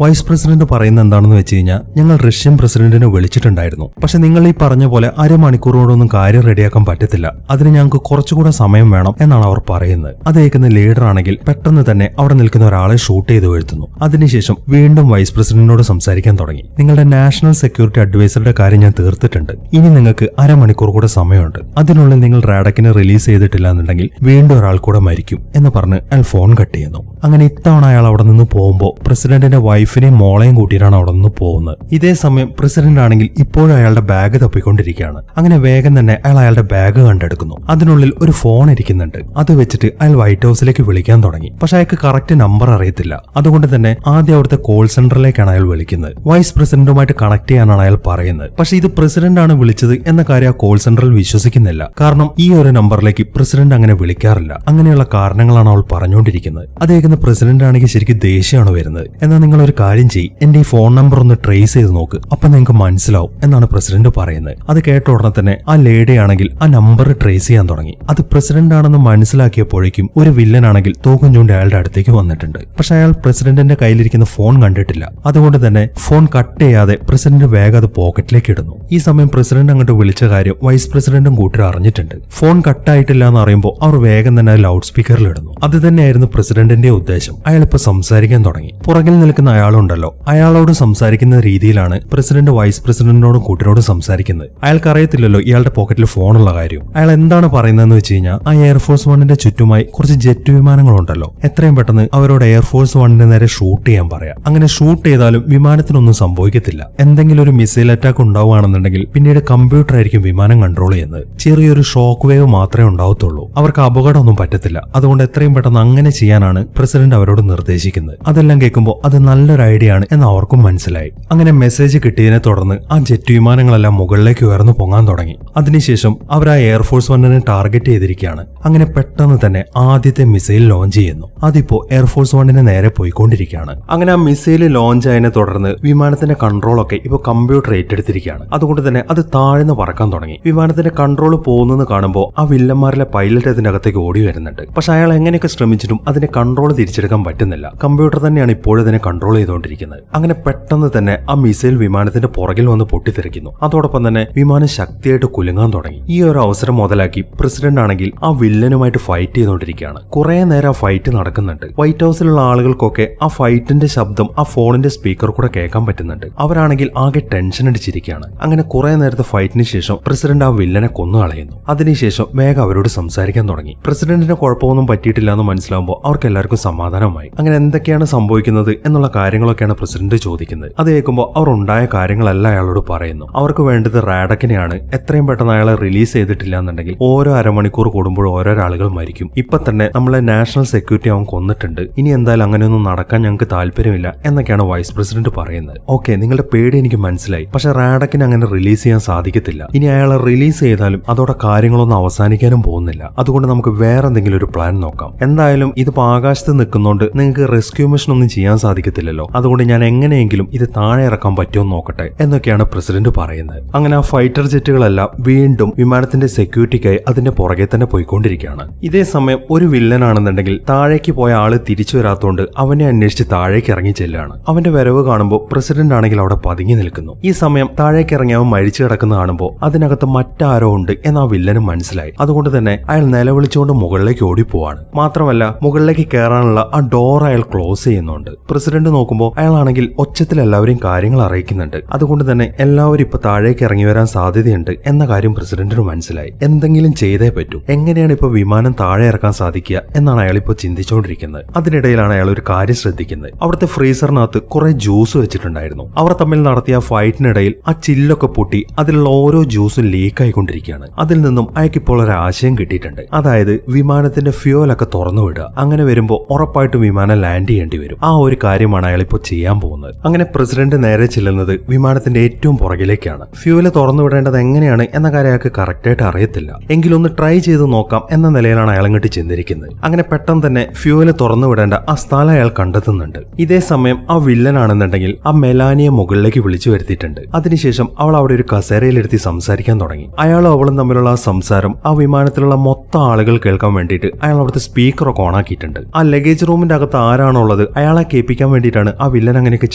വൈസ് പ്രസിഡന്റ് പറയുന്നത് എന്താണെന്ന് വെച്ച് കഴിഞ്ഞാൽ, ഞങ്ങൾ റഷ്യൻ പ്രസിഡന്റിനെ വിളിച്ചിട്ടുണ്ടായിരുന്നു. പക്ഷെ നിങ്ങൾ ഈ പറഞ്ഞ പോലെ അരമണിക്കൂറോടൊന്നും കാര്യം റെഡിയാക്കാൻ പറ്റത്തില്ല. അതിന് ഞങ്ങൾക്ക് കുറച്ചുകൂടെ സമയം വേണം എന്നാണ് അവർ പറയുന്നത്. അത് കേൾക്കുന്ന ലീഡർ ആണെങ്കിൽ പെട്ടെന്ന് തന്നെ അവിടെ നിൽക്കുന്ന ഒരാളെ ഷൂട്ട് ചെയ്ത് വീഴ്ത്തുന്നു. അതിനുശേഷം വീണ്ടും വൈസ് പ്രസിഡന്റിനോട് സംസാരിക്കാൻ തുടങ്ങി. നിങ്ങളുടെ നാഷണൽ സെക്യൂരിറ്റി അഡ്വൈസറുടെ കാര്യം ഞാൻ തീർത്തിട്ടുണ്ട്. ഇനി നിങ്ങൾക്ക് അരമണിക്കൂർ കൂടെ സമയമുണ്ട്. അതിനുള്ളിൽ നിങ്ങൾ റാഡക്കിനെ റിലീസ് ചെയ്തിട്ടില്ല എന്നുണ്ടെങ്കിൽ വീണ്ടും ഒരാൾ കൂടെ മരിക്കും എന്ന് പറഞ്ഞ് അയാൾ ഫോൺ കട്ട് ചെയ്യുന്നു. അങ്ങനെ ഇത്തവണ അയാൾ അവിടെ നിന്ന് പോകുമ്പോൾ പ്രസിഡന്റിന്റെ വൈഫിനെയും മോളെയും കൂട്ടിയിട്ടാണ് അവിടെ നിന്ന് പോകുന്നത്. ഇതേ സമയം പ്രസിഡന്റ് ആണെങ്കിൽ ഇപ്പോഴും അയാളുടെ ബാഗ് തപ്പിക്കൊണ്ടിരിക്കുകയാണ്. അങ്ങനെ വേഗം തന്നെ അയാൾ അയാളുടെ ബാഗ് കണ്ടെടുക്കുന്നു. അതിനുള്ളിൽ ഒരു ഫോൺ ഇരിക്കുന്നുണ്ട്. അത് വെച്ചിട്ട് അയാൾ വൈറ്റ് ഹൌസിലേക്ക് വിളിക്കാൻ തുടങ്ങി. പക്ഷെ അയാൾക്ക് കറക്റ്റ് നമ്പർ അറിയത്തില്ല. അതുകൊണ്ട് തന്നെ ആദ്യം അവിടുത്തെ കോൾ സെന്ററിലേക്കാണ് അയാൾ വിളിക്കുന്നത്. വൈസ് പ്രസിഡന്റുമായിട്ട് കണക്ട് ചെയ്യാനാണ് അയാൾ പറയുന്നത്. പക്ഷെ ഇത് പ്രസിഡന്റ് ആണ് വിളിച്ചത് എന്ന കാര്യം ആ കോൾ സെന്ററിൽ വിശ്വസിക്കുന്നില്ല. കാരണം ഈ ഒരു നമ്പറിലേക്ക് പ്രസിഡന്റ് അങ്ങനെ വിളിക്കാറില്ല. അങ്ങനെയുള്ള കാരണങ്ങളാണ് അവൾ പറഞ്ഞുകൊണ്ടിരിക്കുന്നത്. അത് കേൾക്കുന്ന പ്രസിഡന്റ് ആണെങ്കിൽ ശരിക്കും ദേഷ്യമാണ് വരുന്നത്. എന്നാൽ നിങ്ങൾ ഒരു കാര്യം ചെയ്യും, എന്റെ ഈ ഫോൺ നമ്പർ ഒന്ന് ട്രേസ് ചെയ്ത് നോക്ക്, അപ്പൊ നിങ്ങൾക്ക് മനസ്സിലാവും എന്നാണ് പ്രസിഡന്റ് പറയുന്നത്. അത് കേട്ട ഉടനെ തന്നെ ആ ലേഡി ആണെങ്കിൽ ആ നമ്പർ ട്രേസ് ചെയ്യാൻ തുടങ്ങി. അത് പ്രസിഡന്റ് ആണെന്ന് മനസ്സിലാക്കിയപ്പോഴേക്കും ഒരു വില്ലൻ ആണെങ്കിൽ തോക്കും ചൂണ്ടി അയാളുടെ അടുത്തേക്ക് വന്നിട്ടുണ്ട്. പക്ഷെ അയാൾ പ്രസിഡന്റിന്റെ കയ്യിലിരിക്കുന്ന ഫോൺ കണ്ടിട്ടില്ല. അതുകൊണ്ട് തന്നെ ഫോൺ കട്ട് ചെയ്യാതെ പ്രസിഡന്റ് വേഗം അത് പോക്കറ്റിലേക്ക് ഇടുന്നു. ഈ സമയം പ്രസിഡന്റ് അങ്ങോട്ട് വിളിച്ച കാര്യം വൈസ് പ്രസിഡന്റും കൂട്ടരും അറിഞ്ഞിട്ടുണ്ട്. ഫോൺ കട്ടായിട്ടില്ല എന്ന് അറിയുമ്പോൾ അവർ വേഗം തന്നെ ലൗഡ് സ്പീക്കറിൽ ഇടുന്നു. അത് തന്നെയായിരുന്നു പ്രസിഡന്റിന്റെ ഉദ്ദേശം. അയാൾ ഇപ്പൊ സംസാരിക്കാൻ തുടങ്ങി. പുറകിൽ നിൽക്കുന്ന അയാളുണ്ടല്ലോ, അയാളോട് സംസാരിക്കുന്ന രീതിയിലാണ് പ്രസിഡന്റ് വൈസ് പ്രസിഡന്റിനോടും കൂട്ടരോടും സംസാരിക്കുന്നത്. അയാൾക്ക് അറിയത്തില്ലല്ലോ ഇയാളുടെ പോക്കറ്റിൽ ഫോണുള്ള കാര്യം. അയാൾ എന്താണ് പറയുന്നതെന്ന് വെച്ച് കഴിഞ്ഞാൽ, ആ എയർഫോഴ്സ് വണ്ണിന്റെ ചുറ്റുമായി കുറച്ച് ജെറ്റ് വിമാനങ്ങളുണ്ടല്ലോ, എത്രയും പെട്ടെന്ന് അവരോട് എയർഫോഴ്സ് വണ്ണിന് നേരെ ഷൂട്ട് ചെയ്യാൻ പറയാം. അങ്ങനെ ഷൂട്ട് ചെയ്താലും വിമാനത്തിനൊന്നും സംഭവിക്കത്തില്ല. എന്തെങ്കിലും ഒരു മിസൈൽ അറ്റാക്ക് ഉണ്ടാവുകയാണെന്നുണ്ടെങ്കിൽ പിന്നീട് കമ്പ്യൂട്ടർ ആയിരിക്കും വിമാനം കൺട്രോൾ ചെയ്യുന്നത്. ചെറിയൊരു ഷോക്ക് വേവ് മാത്രമേ ഉണ്ടാവത്തുള്ളൂ. അവർക്ക് അപകടമൊന്നും പറ്റത്തില്ല. അതുകൊണ്ട് എത്രയും പെട്ടെന്ന് അങ്ങനെ ചെയ്യാനാണ് പ്രസിഡന്റ് അവരോട് നിർദ്ദേശിക്കുന്നത്. അതെല്ലാം കേൾക്കുമ്പോൾ അത് നല്ലൊരു ഐഡിയ ആണ് എന്ന് അവർക്കും മനസ്സിലായി. അങ്ങനെ മെസ്സേജ് കിട്ടിയതിനെ തുടർന്ന് ആ ജെറ്റ് വിമാനങ്ങളെല്ലാം മുകളിലേക്ക് ഉയർന്നു പൊങ്ങാൻ തുടങ്ങി. അതിനുശേഷം അവർ ആ എയർഫോഴ്സ് വണ്ണിനെ ടാർഗറ്റ് ചെയ്തിരിക്കുകയാണ്. അങ്ങനെ പെട്ടെന്ന് തന്നെ ആദ്യത്തെ മിസൈൽ ലോഞ്ച് ചെയ്യുന്നു. അതിപ്പോ എയർഫോഴ്സ് വണ്ണിന് നേരെ പോയിക്കൊണ്ടിരിക്കുകയാണ്. അങ്ങനെ ആ മിസൈൽ ലോഞ്ച് ആയതിനെ തുടർന്ന് വിമാനത്തിന്റെ കൺട്രോളൊക്കെ ഇപ്പൊ കമ്പ്യൂട്ടർ ഏറ്റെടുത്തിരിക്കുകയാണ്. അതുകൊണ്ട് തന്നെ അത് താഴ്ന്ന് പറക്കാൻ തുടങ്ങി. വിമാനത്തിന്റെ കൺട്രോൾ പോകുന്നത് കാണുമ്പോൾ ആ വില്ലന്മാരിലെ പൈലറ്റ് അതിന്റെ അകത്തേക്ക് ഓടി വരുന്നുണ്ട്. പക്ഷെ അയാൾ എങ്ങനെയൊക്കെ ശ്രമിച്ചിട്ടും അതിന്റെ കൺട്രോൾ തിരിച്ചെടുക്കാൻ പറ്റുന്നില്ല. കമ്പ്യൂട്ടർ തന്നെയാണ് ഇപ്പോഴും ഇതിനെ കൺട്രോൾ ചെയ്തുകൊണ്ടിരിക്കുന്നത്. അങ്ങനെ പെട്ടെന്ന് തന്നെ ആ മിസൈൽ വിമാനത്തിന്റെ പുറകിൽ വന്ന് പൊട്ടിത്തെറിക്കുന്നു. അതോടൊപ്പം തന്നെ വിമാനം ശക്തിയായിട്ട് കുലുങ്ങാൻ തുടങ്ങി. ഈ ഒരു അവസരം മുതലാക്കി പ്രസിഡന്റ് ആണെങ്കിൽ ആ വില്ലനുമായിട്ട് ഫൈറ്റ് ചെയ്തുകൊണ്ടിരിക്കുകയാണ്. കുറെ നേരം ആ ഫൈറ്റ് നടക്കുന്നുണ്ട്. വൈറ്റ് ഹൌസിലുള്ള ആളുകൾക്കൊക്കെ ആ ഫൈറ്റിന്റെ ശബ്ദം ആ ഫോണിന്റെ സ്പീക്കർ കൂടെ കേൾക്കാൻ പറ്റുന്നുണ്ട്. അവരാണെങ്കിൽ ആകെ ടെൻഷൻ അടിച്ചിരിക്കുകയാണ്. അങ്ങനെ കുറെ നേരത്തെ ഫൈറ്റിന് ശേഷം പ്രസിഡന്റ് ആ വില്ലനെ കൊന്നു കളയുന്നു. അതിനുശേഷം വേഗം അവരോട് സംസാരിക്കാൻ തുടങ്ങി. പ്രസിഡന്റിന് കുഴപ്പമൊന്നും പറ്റിയിട്ടില്ല എന്ന് മനസ്സിലാവുമ്പോൾ അവർക്ക് എല്ലാവർക്കും സമാധാനമായി. അങ്ങനെ എന്തൊക്കെയാണ് സംഭവിക്കുന്നത് എന്നുള്ള കാര്യങ്ങളൊക്കെയാണ് പ്രസിഡന്റ് ചോദിക്കുന്നത്. അത് കേൾക്കുമ്പോൾ അവർ ഉണ്ടായ കാര്യങ്ങളെല്ലാം അയാളോട് പറയുന്നു. അവർക്ക് വേണ്ടത് റാഡക്കിനെയാണ്. എത്രയും പെട്ടെന്ന് അയാളെ റിലീസ് ചെയ്തിട്ടില്ല എന്നുണ്ടെങ്കിൽ ഓരോ അരമണിക്കൂർ കൂടുമ്പോൾ ഓരോ ആളുകൾ മരിക്കും. ഇപ്പൊ തന്നെ നമ്മളെ നാഷണൽ സെക്യൂരിറ്റി അവൻ കൊന്നിട്ടുണ്ട്. ഇനി എന്തായാലും അങ്ങനെയൊന്നും നടക്കാൻ ഞങ്ങൾക്ക് താല്പര്യമില്ല എന്നൊക്കെയാണ് വൈസ് പ്രസിഡന്റ് പറയുന്നത്. ഓക്കെ, നിങ്ങളുടെ പേടി എനിക്ക് മനസ്സിലായി. പക്ഷെ റാഡക്കിനെ അങ്ങനെ റിലീസ് ചെയ്യാൻ സാധിക്കത്തില്ല. ഇനി അയാളെ റിലീസ് ചെയ്താലും അതോടെ കാര്യങ്ങളൊന്നും അവസാനിക്കാനും പോകുന്നില്ല. അതുകൊണ്ട് നമുക്ക് വേറെ എന്തെങ്കിലും ഒരു പ്ലാൻ നോക്കാം. എന്തായാലും ഇതിപ്പോ ആകാശത്ത് നിൽക്കുന്നോണ്ട് നിങ്ങൾക്ക് റെസ്ക്യൂ മിഷൻ ഒന്നും ചെയ്യാൻ സാധിക്കത്തില്ലല്ലോ. അതുകൊണ്ട് ഞാൻ എങ്ങനെയെങ്കിലും ഇത് താഴെ ഇറക്കാൻ പറ്റുമോ നോക്കട്ടെ എന്നൊക്കെയാണ് പ്രസിഡന്റ് പറയുന്നത്. അങ്ങനെ ആ ഫൈറ്റർ ജെറ്റുകളെല്ലാം വീണ്ടും വിമാനത്തിന്റെ സെക്യൂരിറ്റിക്കായി അതിന്റെ പുറകെ തന്നെ പോയിക്കൊണ്ടിരിക്കുകയാണ്. ഇതേ സമയം ഒരു വില്ലനാണെന്നുണ്ടെങ്കിൽ താഴേക്ക് പോയ ആള് തിരിച്ചു വരാത്തോണ്ട് അവനെ അന്വേഷിച്ച് താഴേക്ക് ഇറങ്ങി ചെല്ലുകയാണ്. അവന്റെ വരവ് കാണുമ്പോൾ പ്രസിഡന്റ് ആണെങ്കിൽ അവിടെ പതുങ്ങി നിൽക്കുന്നു. ഈ സമയം താഴേക്ക് ഇറങ്ങി അവൻ മരിച്ചു കിടക്കുന്ന കാണുമ്പോൾ അതിനകത്ത് മറ്റാരോ ഉണ്ട് എന്ന് ആ വില്ലനും മനസ്സിലായി. അതുകൊണ്ട് തന്നെ അയാൾ നിലവിളിച്ചുകൊണ്ട് മുകളിലേക്ക് ഓടിപ്പോവാണ്. മാത്രമല്ല മുകളിലേക്ക് കയറാനുള്ള ആ ഡോർ അയാൾ ക്ലോസ് ചെയ്യുന്നുണ്ട്. പ്രസിഡന്റ് നോക്കുമ്പോൾ അയാളാണെങ്കിൽ ഒച്ചത്തിൽ എല്ലാവരെയും കാര്യങ്ങൾ അറിയിക്കുന്നുണ്ട്. അതുകൊണ്ട് തന്നെ എല്ലാവരും ഇപ്പൊ താഴേക്ക് ഇറങ്ങി വരാൻ സാധ്യതയുണ്ട് എന്ന കാര്യം പ്രസിഡന്റിന് മനസ്സിലായി. എന്തെങ്കിലും ചെയ്തേ പറ്റൂ. എങ്ങനെയാണ് ഇപ്പൊ വിമാനം താഴെ താഴെ ഇറക്കാൻ സാധിക്കുക എന്നാണ് അയാൾ ഇപ്പോൾ ചിന്തിച്ചുകൊണ്ടിരിക്കുന്നത്. അതിനിടയിലാണ് അയാൾ ഒരു കാര്യം ശ്രദ്ധിക്കുന്നത്. അവിടുത്തെ ഫ്രീസറിനകത്ത് കുറെ ജ്യൂസ് വെച്ചിട്ടുണ്ടായിരുന്നു. അവർ തമ്മിൽ നടത്തിയ ഫൈറ്റിനിടയിൽ ആ ചില്ലൊക്കെ പൊട്ടി അതിലുള്ള ഓരോ ജ്യൂസും ലീക്ക് ആയിക്കൊണ്ടിരിക്കുകയാണ്. അതിൽ നിന്നും അയാൾക്കിപ്പോൾ ഒരു ആശയം കിട്ടിയിട്ടുണ്ട്. അതായത് വിമാനത്തിന്റെ ഫ്യൂവലൊക്കെ തുറന്നു വിടുക. അങ്ങനെ വരുമ്പോൾ ഉറപ്പായിട്ടും വിമാനം ലാൻഡ് ചെയ്യേണ്ടി വരും. ആ ഒരു കാര്യമാണ് അയാൾ ഇപ്പോൾ ചെയ്യാൻ പോകുന്നത്. അങ്ങനെ പ്രസിഡന്റ് നേരെ ചെല്ലുന്നത് വിമാനത്തിന്റെ ഏറ്റവും പുറകിലേക്കാണ്. ഫ്യൂവല് തുറന്നു വിടേണ്ടത് എങ്ങനെയാണ് എന്ന കാര്യം അയാൾക്ക് കറക്റ്റായിട്ട് അറിയത്തില്ല. എങ്കിലൊന്ന് ട്രൈ ചെയ്ത് നോക്കാം എന്ന നിലയിലാണ് അയാൾ അങ്ങോട്ട് ചെന്നിരിക്കുന്നത്. അങ്ങനെ പെട്ടെന്ന് തന്നെ ഫ്യൂവല് തുറന്നു വിടേണ്ട ആ സ്ഥലം അയാൾ കണ്ടെത്തുന്നുണ്ട്. ഇതേ സമയം ആ വില്ലനാണെന്നുണ്ടെങ്കിൽ ആ മെലാനിയെ മുകളിലേക്ക് വിളിച്ചു വരുത്തിയിട്ടുണ്ട്. അതിനുശേഷം അവൾ അവിടെ ഒരു കസേരയിലിരുത്തി സംസാരിക്കാൻ തുടങ്ങി. അയാളും അവളും തമ്മിലുള്ള ആ സംസാരം ആ വിമാനത്തിലുള്ള മൊത്തം ആളുകൾ കേൾക്കാൻ വേണ്ടിയിട്ട് അയാൾ അവിടുത്തെ സ്പീക്കറൊക്കെ ഓണാക്കിയിട്ടുണ്ട്. ആ ലഗേജ് റൂമിന്റെ അകത്ത് ആരാണുള്ളത് അയാളെ കേൾപ്പിക്കാൻ വേണ്ടിയിട്ടാണ് ആ വില്ലൻ അങ്ങനെയൊക്കെ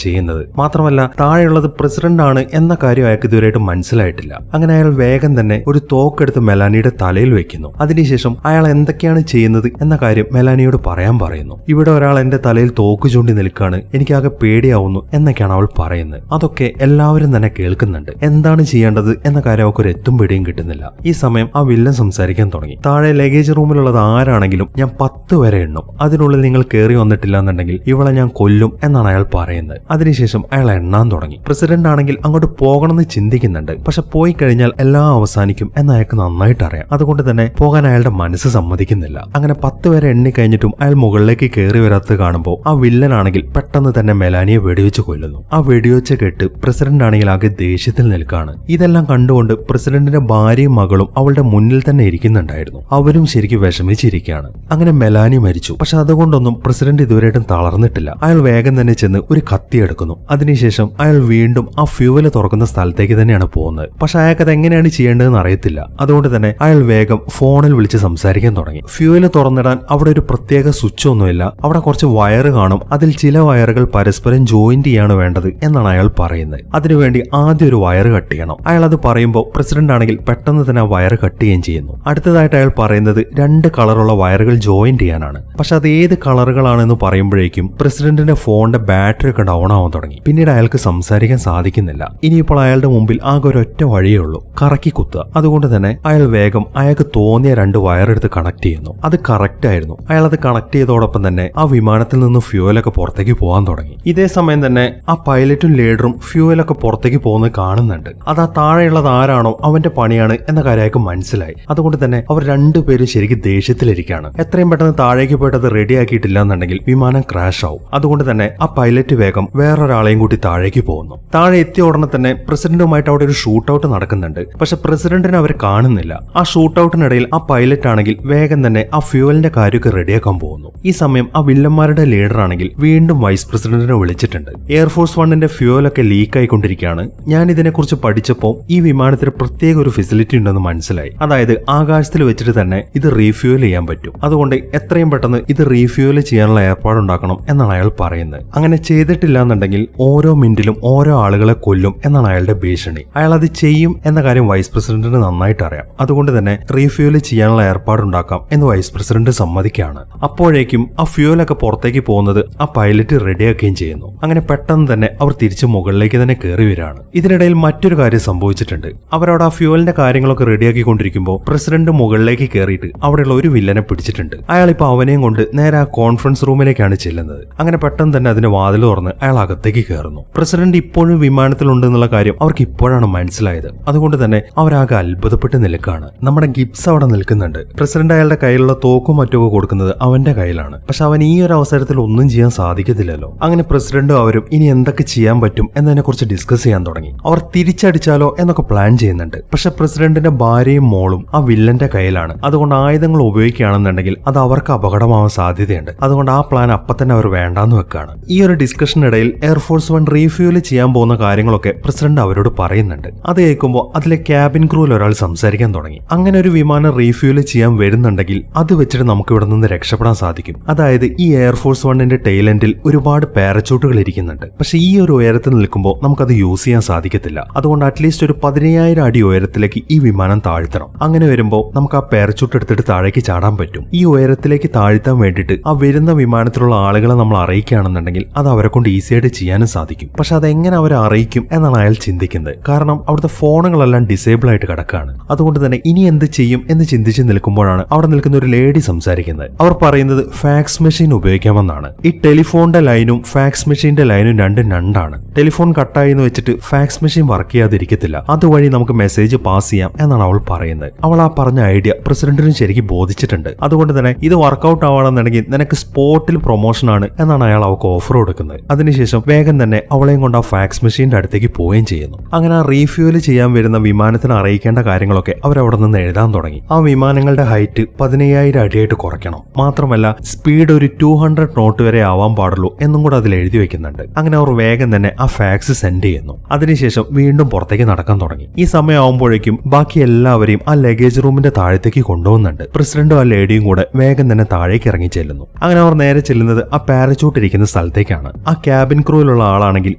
ചെയ്യുന്നത്. മാത്രമല്ല താഴെയുള്ളത് പ്രസിഡന്റ് ആണ് എന്ന കാര്യം അയാൾക്ക് ഇതുവരെയായിട്ട് മനസ്സിലായിട്ടില്ല. അങ്ങനെ അയാൾ വേഗം തന്നെ ഒരു തോക്കെടുത്ത് മെലാനിയുടെ തലയിൽ വെക്കുന്നു. അതിനുശേഷം അയാൾ എന്തൊക്കെയാണ് ചെയ്യുന്നത് എന്ന കാര്യം മെലാനിയോട് പറയാൻ പറയുന്നു. ഇവിടെ ഒരാൾ എന്റെ തലയിൽ തോക്ക് ചൂണ്ടി നിൽക്കാണ്, എനിക്കാകെ പേടിയാവുന്നു എന്നൊക്കെയാണ് അവൾ പറയുന്നത്. അതൊക്കെ എല്ലാവരും തന്നെ കേൾക്കുന്നുണ്ട്. എന്താണ് ചെയ്യേണ്ടത് എന്ന കാര്യം അവർക്ക് ഒരു എത്തും പിടിയും കിട്ടുന്നില്ല. ഈ സമയം ആ വില്ലൻ സംസാരിക്കാൻ തുടങ്ങി. താഴെ ലഗേജ് റൂമിലുള്ളത് ആരാണെങ്കിലും ഞാൻ 10 വരെ എണ്ണും. അതിനുള്ളിൽ നിങ്ങൾ കയറി വന്നിട്ടില്ല എന്നുണ്ടെങ്കിൽ ഇവളെ ഞാൻ കൊല്ലും എന്നാണ് അയാൾ പറയുന്നത്. അതിനുശേഷം അയാൾ എണ്ണാൻ തുടങ്ങി. പ്രസിഡന്റ് ആണെങ്കിൽ അങ്ങോട്ട് പോകണമെന്ന് ചിന്തിക്കുന്നുണ്ട്. പക്ഷെ പോയി കഴിഞ്ഞാൽ എല്ലാം അവസാനിക്കും എന്ന് അയാൾക്ക് നന്നായിട്ട് അറിയാം. അതുകൊണ്ട് തന്നെ പോകാൻ അയാളുടെ മനസ്സ് സമ്മതിക്കുന്നില്ല. അങ്ങനെ 10 വരെ എണ്ണി കഴിഞ്ഞിട്ടും അയാൾ മുകളിലേക്ക് കയറി വരാത്തത് കാണുമ്പോൾ ആ വില്ലൻ ആണെങ്കിൽ പെട്ടെന്ന് തന്നെ മെലാനിയെ വെടിവെച്ച് കൊല്ലുന്നു. ആ വെടിവെച്ച് കേട്ട് പ്രസിഡന്റ് ആണെങ്കിൽ ആകെ ദേഷ്യത്തിൽ നിൽക്കാണ്. ഇതെല്ലാം കണ്ടുകൊണ്ട് പ്രസിഡന്റിന്റെ ഭാര്യയും മകളും അവളുടെ മുന്നിൽ തന്നെ ഇരിക്കുന്നുണ്ടായിരുന്നു. അവരും ശരിക്കും വിഷമിച്ചിരിക്കുകയാണ്. അങ്ങനെ മെലാനി മരിച്ചു. പക്ഷെ അതുകൊണ്ടൊന്നും പ്രസിഡന്റ് ഇതുവരെയായിട്ടും തളർന്നിട്ടില്ല. അയാൾ വേഗം തന്നെ ചെന്ന് ഒരു കത്തി എടുക്കുന്നു. അതിനുശേഷം അയാൾ വീണ്ടും ആ ഫ്യൂവല് തുറക്കുന്ന സ്ഥലത്തേക്ക് തന്നെയാണ് പോകുന്നത്. പക്ഷെ അയാൾക്ക് അത് എങ്ങനെയാണ് ചെയ്യേണ്ടതെന്ന് അറിയത്തില്ല. അതുകൊണ്ട് തന്നെ അയാൾ വേഗം ഫോണിൽ വിളിച്ച് സംസാരിക്കാൻ തുടങ്ങി. ഫ്യൂവല് തുറന്നിടാൻ അവിടെ ഒരു പ്രത്യേക സ്വിച്ച് ഒന്നുമില്ല. അവിടെ കുറച്ച് വയറ് കാണും. അതിൽ ചില വയറുകൾ പരസ്പരം ജോയിന്റ് ചെയ്യാണ് വേണ്ടത് എന്നാണ് അയാൾ പറയുന്നത്. അതിനുവേണ്ടി ആദ്യം ഒരു വയറ് കട്ട് ചെയ്യണം. അയാൾ അത് പറയുമ്പോൾ പ്രസിഡന്റ് ആണെങ്കിൽ പെട്ടെന്ന് തന്നെ ആ വയറ് കട്ട് ചെയ്യുകയും ചെയ്യുന്നു. അടുത്തതായിട്ട് അയാൾ പറയുന്നത് 2 കളറുള്ള വയറുകൾ ജോയിന്റ് ചെയ്യാനാണ്. പക്ഷെ അത് ഏത് കളറുകളാണെന്ന് പറയുമ്പോഴേക്കും പ്രസിഡന്റിന്റെ ഫോണിന്റെ ബാറ്ററി ഒക്കെ ഡൗൺ ആവാൻ തുടങ്ങി. പിന്നീട് അയാൾക്ക് സംസാരിക്കാൻ സാധിക്കുന്നില്ല. ഇനിയിപ്പോൾ അയാളുടെ മുമ്പിൽ ആകെ ഒരൊറ്റ വഴിയേ ഉള്ളൂ, കറക്കി കുത്തുക. അതുകൊണ്ട് തന്നെ അയാൾ വേഗം അയാൾക്ക് തോന്നിയ 2 വയറെടുത്ത് കണക്ട് ചെയ്യുന്നു. അത് കറക്റ്റ് ആയിരുന്നു. അയാൾ അത് കണക്ട് ചെയ്തോടൊപ്പം തന്നെ ആ വിമാനത്തിൽ നിന്ന് ഫ്യൂവലൊക്കെ പുറത്തേക്ക് പോകാൻ തുടങ്ങി. ഇതേ സമയം തന്നെ ആ പൈലറ്റും ലീഡറും ഫ്യൂവലൊക്കെ പുറത്തേക്ക് പോകുന്നത് കാണുന്നുണ്ട്. അത് ആ താഴെയുള്ളത് ആരാണോ അവന്റെ പണിയാണ് എന്ന കാര്യം അയാൾക്ക് മനസ്സിലായി. അതുകൊണ്ട് തന്നെ അവർ 2 പേരും ശരിക്കും ദേഷ്യത്തിലിരിക്കുകയാണ്. എത്രയും പെട്ടെന്ന് താഴേക്ക് പോയിട്ട് അത് റെഡി ആക്കിയിട്ടില്ല എന്നുണ്ടെങ്കിൽ വിമാനം ക്രാഷ് ആവും. അതുകൊണ്ട് തന്നെ ആ പൈലറ്റ് വേഗം വേറൊരാളെയും കൂട്ടി താഴേക്ക് പോകുന്നു. താഴെ എത്തിയ ഉടനെ തന്നെ പ്രസിഡന്റുമായിട്ട് അവിടെ ഒരു ഷൂട്ട് ഔട്ട് നടക്കുന്നുണ്ട്. പക്ഷെ പ്രസിഡന്റിനെ അവർ കാണുന്നില്ല. ആ ഷൂട്ട് ഔട്ടിനിടയിൽ ആ പൈലറ്റ് ആണെങ്കിൽ വേഗം തന്നെ ആ ഫ്യൂവലിന്റെ കാര്യമൊക്കെ റെഡിയാക്കാൻ പോകുന്നു. ഈ സമയം ആ വില്ലന്മാരുടെ ലീഡർ ആണെങ്കിൽ വീണ്ടും വൈസ് പ്രസിഡന്റിനെ വിളിച്ചിട്ടുണ്ട്. എയർഫോഴ്സ് 1ന്റെ ഫ്യൂവലൊക്കെ ലീക്ക് ആയിക്കൊണ്ടിരിക്കുകയാണ്. ഞാൻ ഇതിനെക്കുറിച്ച് പഠിച്ചപ്പോൾ ഈ വിമാനത്തിന് പ്രത്യേക ഒരു ഫെസിലിറ്റി ഉണ്ടെന്ന് മനസ്സിലായി. അതായത് ആകാശത്തിൽ വെച്ചിട്ട് തന്നെ ഇത് റീഫ്യൂവൽ ചെയ്യാൻ പറ്റും. അതുകൊണ്ട് എത്രയും പെട്ടെന്ന് ഇത് റീഫ്യൂവൽ ചെയ്യാനുള്ള ഏർപ്പാടുണ്ടാക്കണം എന്നാണ് അയാൾ പറയുന്നത്. അങ്ങനെ ചെയ്തിട്ടില്ല എന്നുണ്ടെങ്കിൽ ഓരോ മിനിറ്റിലും ഓരോ ആളുകളെ കൊല്ലും എന്നാണ് അയാളുടെ ഭീഷണി. അയാൾ അത് ചെയ്യും എന്ന കാര്യം വൈസ് പ്രസിഡന്റിന് നന്നായിട്ട് അറിയാം. അതുകൊണ്ട് തന്നെ റീഫ്യൂവൽ ചെയ്യാനുള്ള ഏർപ്പാടുണ്ടാക്കാം എന്ന് വൈസ് പ്രസിഡന്റ് സമ്മതിക്കുകയാണ്. അപ്പോഴേക്കും ആ ഫ്യൂവലൊക്കെ പുറത്തേക്ക് പോകുന്നത് ആ പൈലറ്റ് റെഡിയാക്കുകയും ചെയ്യുന്നു. അങ്ങനെ പെട്ടെന്ന് തന്നെ അവർ തിരിച്ച് മുകളിലേക്ക് തന്നെ കയറി വരികയാണ്. ഇതിനിടയിൽ മറ്റൊരു കാര്യം സംഭവിച്ചിട്ടുണ്ട്. അവരവിടെ ആ ഫ്യൂവലിന്റെ കാര്യങ്ങളൊക്കെ റെഡിയാക്കിക്കൊണ്ടിരിക്കുമ്പോൾ പ്രസിഡന്റ് മുകളിലേക്ക് കയറിയിട്ട് അവിടെയുള്ള ഒരു വില്ലനെ പിടിച്ചിട്ടുണ്ട്. അയാൾ ഇപ്പൊ അവനെയും കൊണ്ട് നേരെ ആ കോൺഫറൻസ് റൂമിലേക്കാണ് ചെല്ലുന്നത്. അങ്ങനെ പെട്ടെന്ന് തന്നെ അതിന്റെ വാതിൽ തുറന്ന് അയാൾ അകത്തേക്ക് കയറുന്നു. പ്രസിഡന്റ് ഇപ്പോഴും വിമാനത്തിലുണ്ട് എന്നുള്ള കാര്യം അവർക്ക് ഇപ്പോഴാണ് മനസ്സിലായത്. അതുകൊണ്ട് തന്നെ അവരാകെ അത്ഭുതപ്പെട്ട് നിൽക്കുകയാണ്. നമ്മുടെ ഗിബ്സ് അവിടെ നിൽക്കുന്നുണ്ട്. പ്രസിഡന്റ് അയാളുടെ കയ്യിലുള്ള തോക്കും മറ്റൊക്കെ കൊടുക്കുന്നത് അവന്റെ കയ്യിലാണ്. പക്ഷെ അവൻ ഈ ഒരു അവസരത്തിൽ ഒന്നും ചെയ്യാൻ സാധിക്കത്തില്ലല്ലോ. അങ്ങനെ പ്രസിഡന്റും അവരും ഇനി എന്തൊക്കെ ചെയ്യാൻ പറ്റും എന്നതിനെ കുറിച്ച് ഡിസ്കസ് ചെയ്യാൻ തുടങ്ങി. അവർ തിരിച്ചടിച്ചാലോ എന്നൊക്കെ പ്ലാൻ ചെയ്യുന്നുണ്ട്. പക്ഷെ പ്രസിഡന്റിന്റെ ഭാര്യയും മോളും ആ വില്ലന്റെ കയ്യിലാണ്. അതുകൊണ്ട് ആയുധങ്ങൾ ഉപയോഗിക്കുകയാണെന്നുണ്ടെങ്കിൽ അത് അവർക്ക് അപകടമാവാൻ സാധ്യതയുണ്ട്. അതുകൊണ്ട് ആ പ്ലാൻ അപ്പൊ തന്നെ അവർ വേണ്ടാന്ന് വെക്കാണ്. ഈ ഒരു ഡിസ്കഷനിടയിൽ എയർഫോഴ്സ് 1 റീഫ്യൂവൽ ചെയ്യാൻ പോകുന്ന കാര്യങ്ങളൊക്കെ പ്രസിഡന്റ് അവരോട് പറയുന്നുണ്ട്. അത് കേൾക്കുമ്പോൾ അതിലെ ക്യാബിൻ ക്രൂവിൽ ഒരാൾ സംസാരിക്കാൻ തുടങ്ങി. അങ്ങനെ ഒരു വിമാനം റീഫ്യൂവൽ ചെയ്യാൻ വരുന്നുണ്ടെങ്കിൽ അത് വെച്ചിട്ട് നമുക്ക് ഇവിടെ നിന്ന് രക്ഷപ്പെടാൻ സാധിക്കും. അതായത് ഈ എയർഫോഴ്സ് 1ന്റെ ടെയിലെൻഡിൽ ഒരുപാട് പാരച്ചൂട്ടുകൾ ഇരിക്കുന്നുണ്ട്. പക്ഷെ ഈ ഒരു ഉയരത്തിൽ നിൽക്കുമ്പോൾ നമുക്കത് യൂസ് ചെയ്യാൻ സാധിക്കത്തില്ല. അതുകൊണ്ട് അറ്റ്ലീസ്റ്റ് ഒരു 10,000 അടി ഉയരത്തിലേക്ക് ഈ വിമാനം താഴ്ത്തണം. അങ്ങനെ വരുമ്പോൾ നമുക്ക് ആ പാരച്ചൂട്ട് എടുത്തിട്ട് താഴേക്ക് ചാടാൻ പറ്റും. ഈ ഉയരത്തിലേക്ക് താഴ്ത്താൻ വേണ്ടിയിട്ട് ആ വരുന്ന വിമാനത്തിലുള്ള ആളുകളെ നമ്മൾ അറിയിക്കുകയാണെന്നുണ്ടെങ്കിൽ അത് അവരെ കൊണ്ട് ഈസി ആയിട്ട് ചെയ്യാനും സാധിക്കും. പക്ഷെ അതെങ്ങനെ അവരെ അറിയിക്കും എന്നാണ് അയാൾ ചിന്തിക്കുന്നത്. കാരണം അവിടുത്തെ ഫോണുകളെല്ലാം ഡിസേബിൾ ആയിട്ട് കിടക്കുകയാണ്. അതുകൊണ്ട് തന്നെ ഇനി എന്ത് ചെയ്യും എന്ന് ചിന്തിച്ച് നിൽക്കുമ്പോഴാണ് അവിടെ നിൽക്കുന്ന ഒരു ലേഡി സംസാരിക്കുന്നത്. അവർ പറയുന്നത് ഫാക്സ് മെഷീൻ ഉപയോഗിക്കാമെന്നാണ്. ഈ ടെലിഫോണിന്റെ ലൈനും ഫാക്സ് മെഷീന്റെ ലൈനും രണ്ടാണ്. ടെലിഫോൺ കട്ടായി എന്ന് വെച്ചിട്ട് ഫാക്സ് മെഷീൻ വർക്ക് ചെയ്യാതിരിക്കത്തില്ല, അതുവഴി നമുക്ക് മെസ്സേജ് പാസ് ചെയ്യാം എന്നാണ് അവൾ പറയുന്നത്. അവൾ ആ പറഞ്ഞ ഐഡിയ പ്രസിഡന്റിനും ശരിക്കും ബോധിച്ചിട്ടുണ്ട്. അതുകൊണ്ട് തന്നെ ഇത് വർക്കൗട്ട് ആവണമെന്നുണ്ടെങ്കിൽ നിനക്ക് സ്പോട്ടിൽ പ്രൊമോഷൻ ആണ് എന്നാണ് അയാൾ അവൾക്ക് ഓഫർ കൊടുക്കുന്നത്. അതിനുശേഷം വേഗം തന്നെ അവളെയും കൊണ്ട് ആ ഫാക്സ് മെഷീന്റെ അടുത്തേക്ക് പോവുകയും ചെയ്യുന്നു. അങ്ങനെ ആ റീഫ്യൂൽ ചെയ്യാൻ വരുന്ന വിമാനത്തിന് അറിയിക്കേണ്ട കാര്യങ്ങളൊക്കെ അവരവിടെ നിന്ന് എഴുതാൻ തുടങ്ങി. ആ വിമാനങ്ങളുടെ ഹൈറ്റ് 15,000 അടിയായിട്ട് കുറയ്ക്കണം, മാത്രമല്ല സ്പീഡ് ഒരു 200 നോട്ട് വരെ ആവാൻ പാടുള്ളൂ എന്നും കൂടെ അതിൽ എഴുതി വെക്കുന്നുണ്ട്. അങ്ങനെ അവർ വേഗം തന്നെ ആ ഫാക്സ് സെൻഡ് ചെയ്യുന്നു. അതിനുശേഷം വീണ്ടും പുറത്തേക്ക് നടക്കാൻ തുടങ്ങി. ഈ സമയമാകുമ്പോഴേക്കും ബാക്കി എല്ലാവരെയും ആ ലഗേജ് റൂമിന്റെ താഴത്തേക്ക് കൊണ്ടുപോകുന്നുണ്ട്. പ്രസിഡന്റും ആ ലേഡിയും കൂടെ വേഗം തന്നെ താഴേക്ക് ഇറങ്ങി ചെല്ലുന്നു. അങ്ങനെ അവർ നേരെ ചെല്ലുന്നത് ആ പാരച്യൂട്ട് ഇരിക്കുന്ന സ്ഥലത്തേക്കാണ്. ആ ക്യാബിൻ ക്രൂവിലുള്ള ആളാണെങ്കിൽ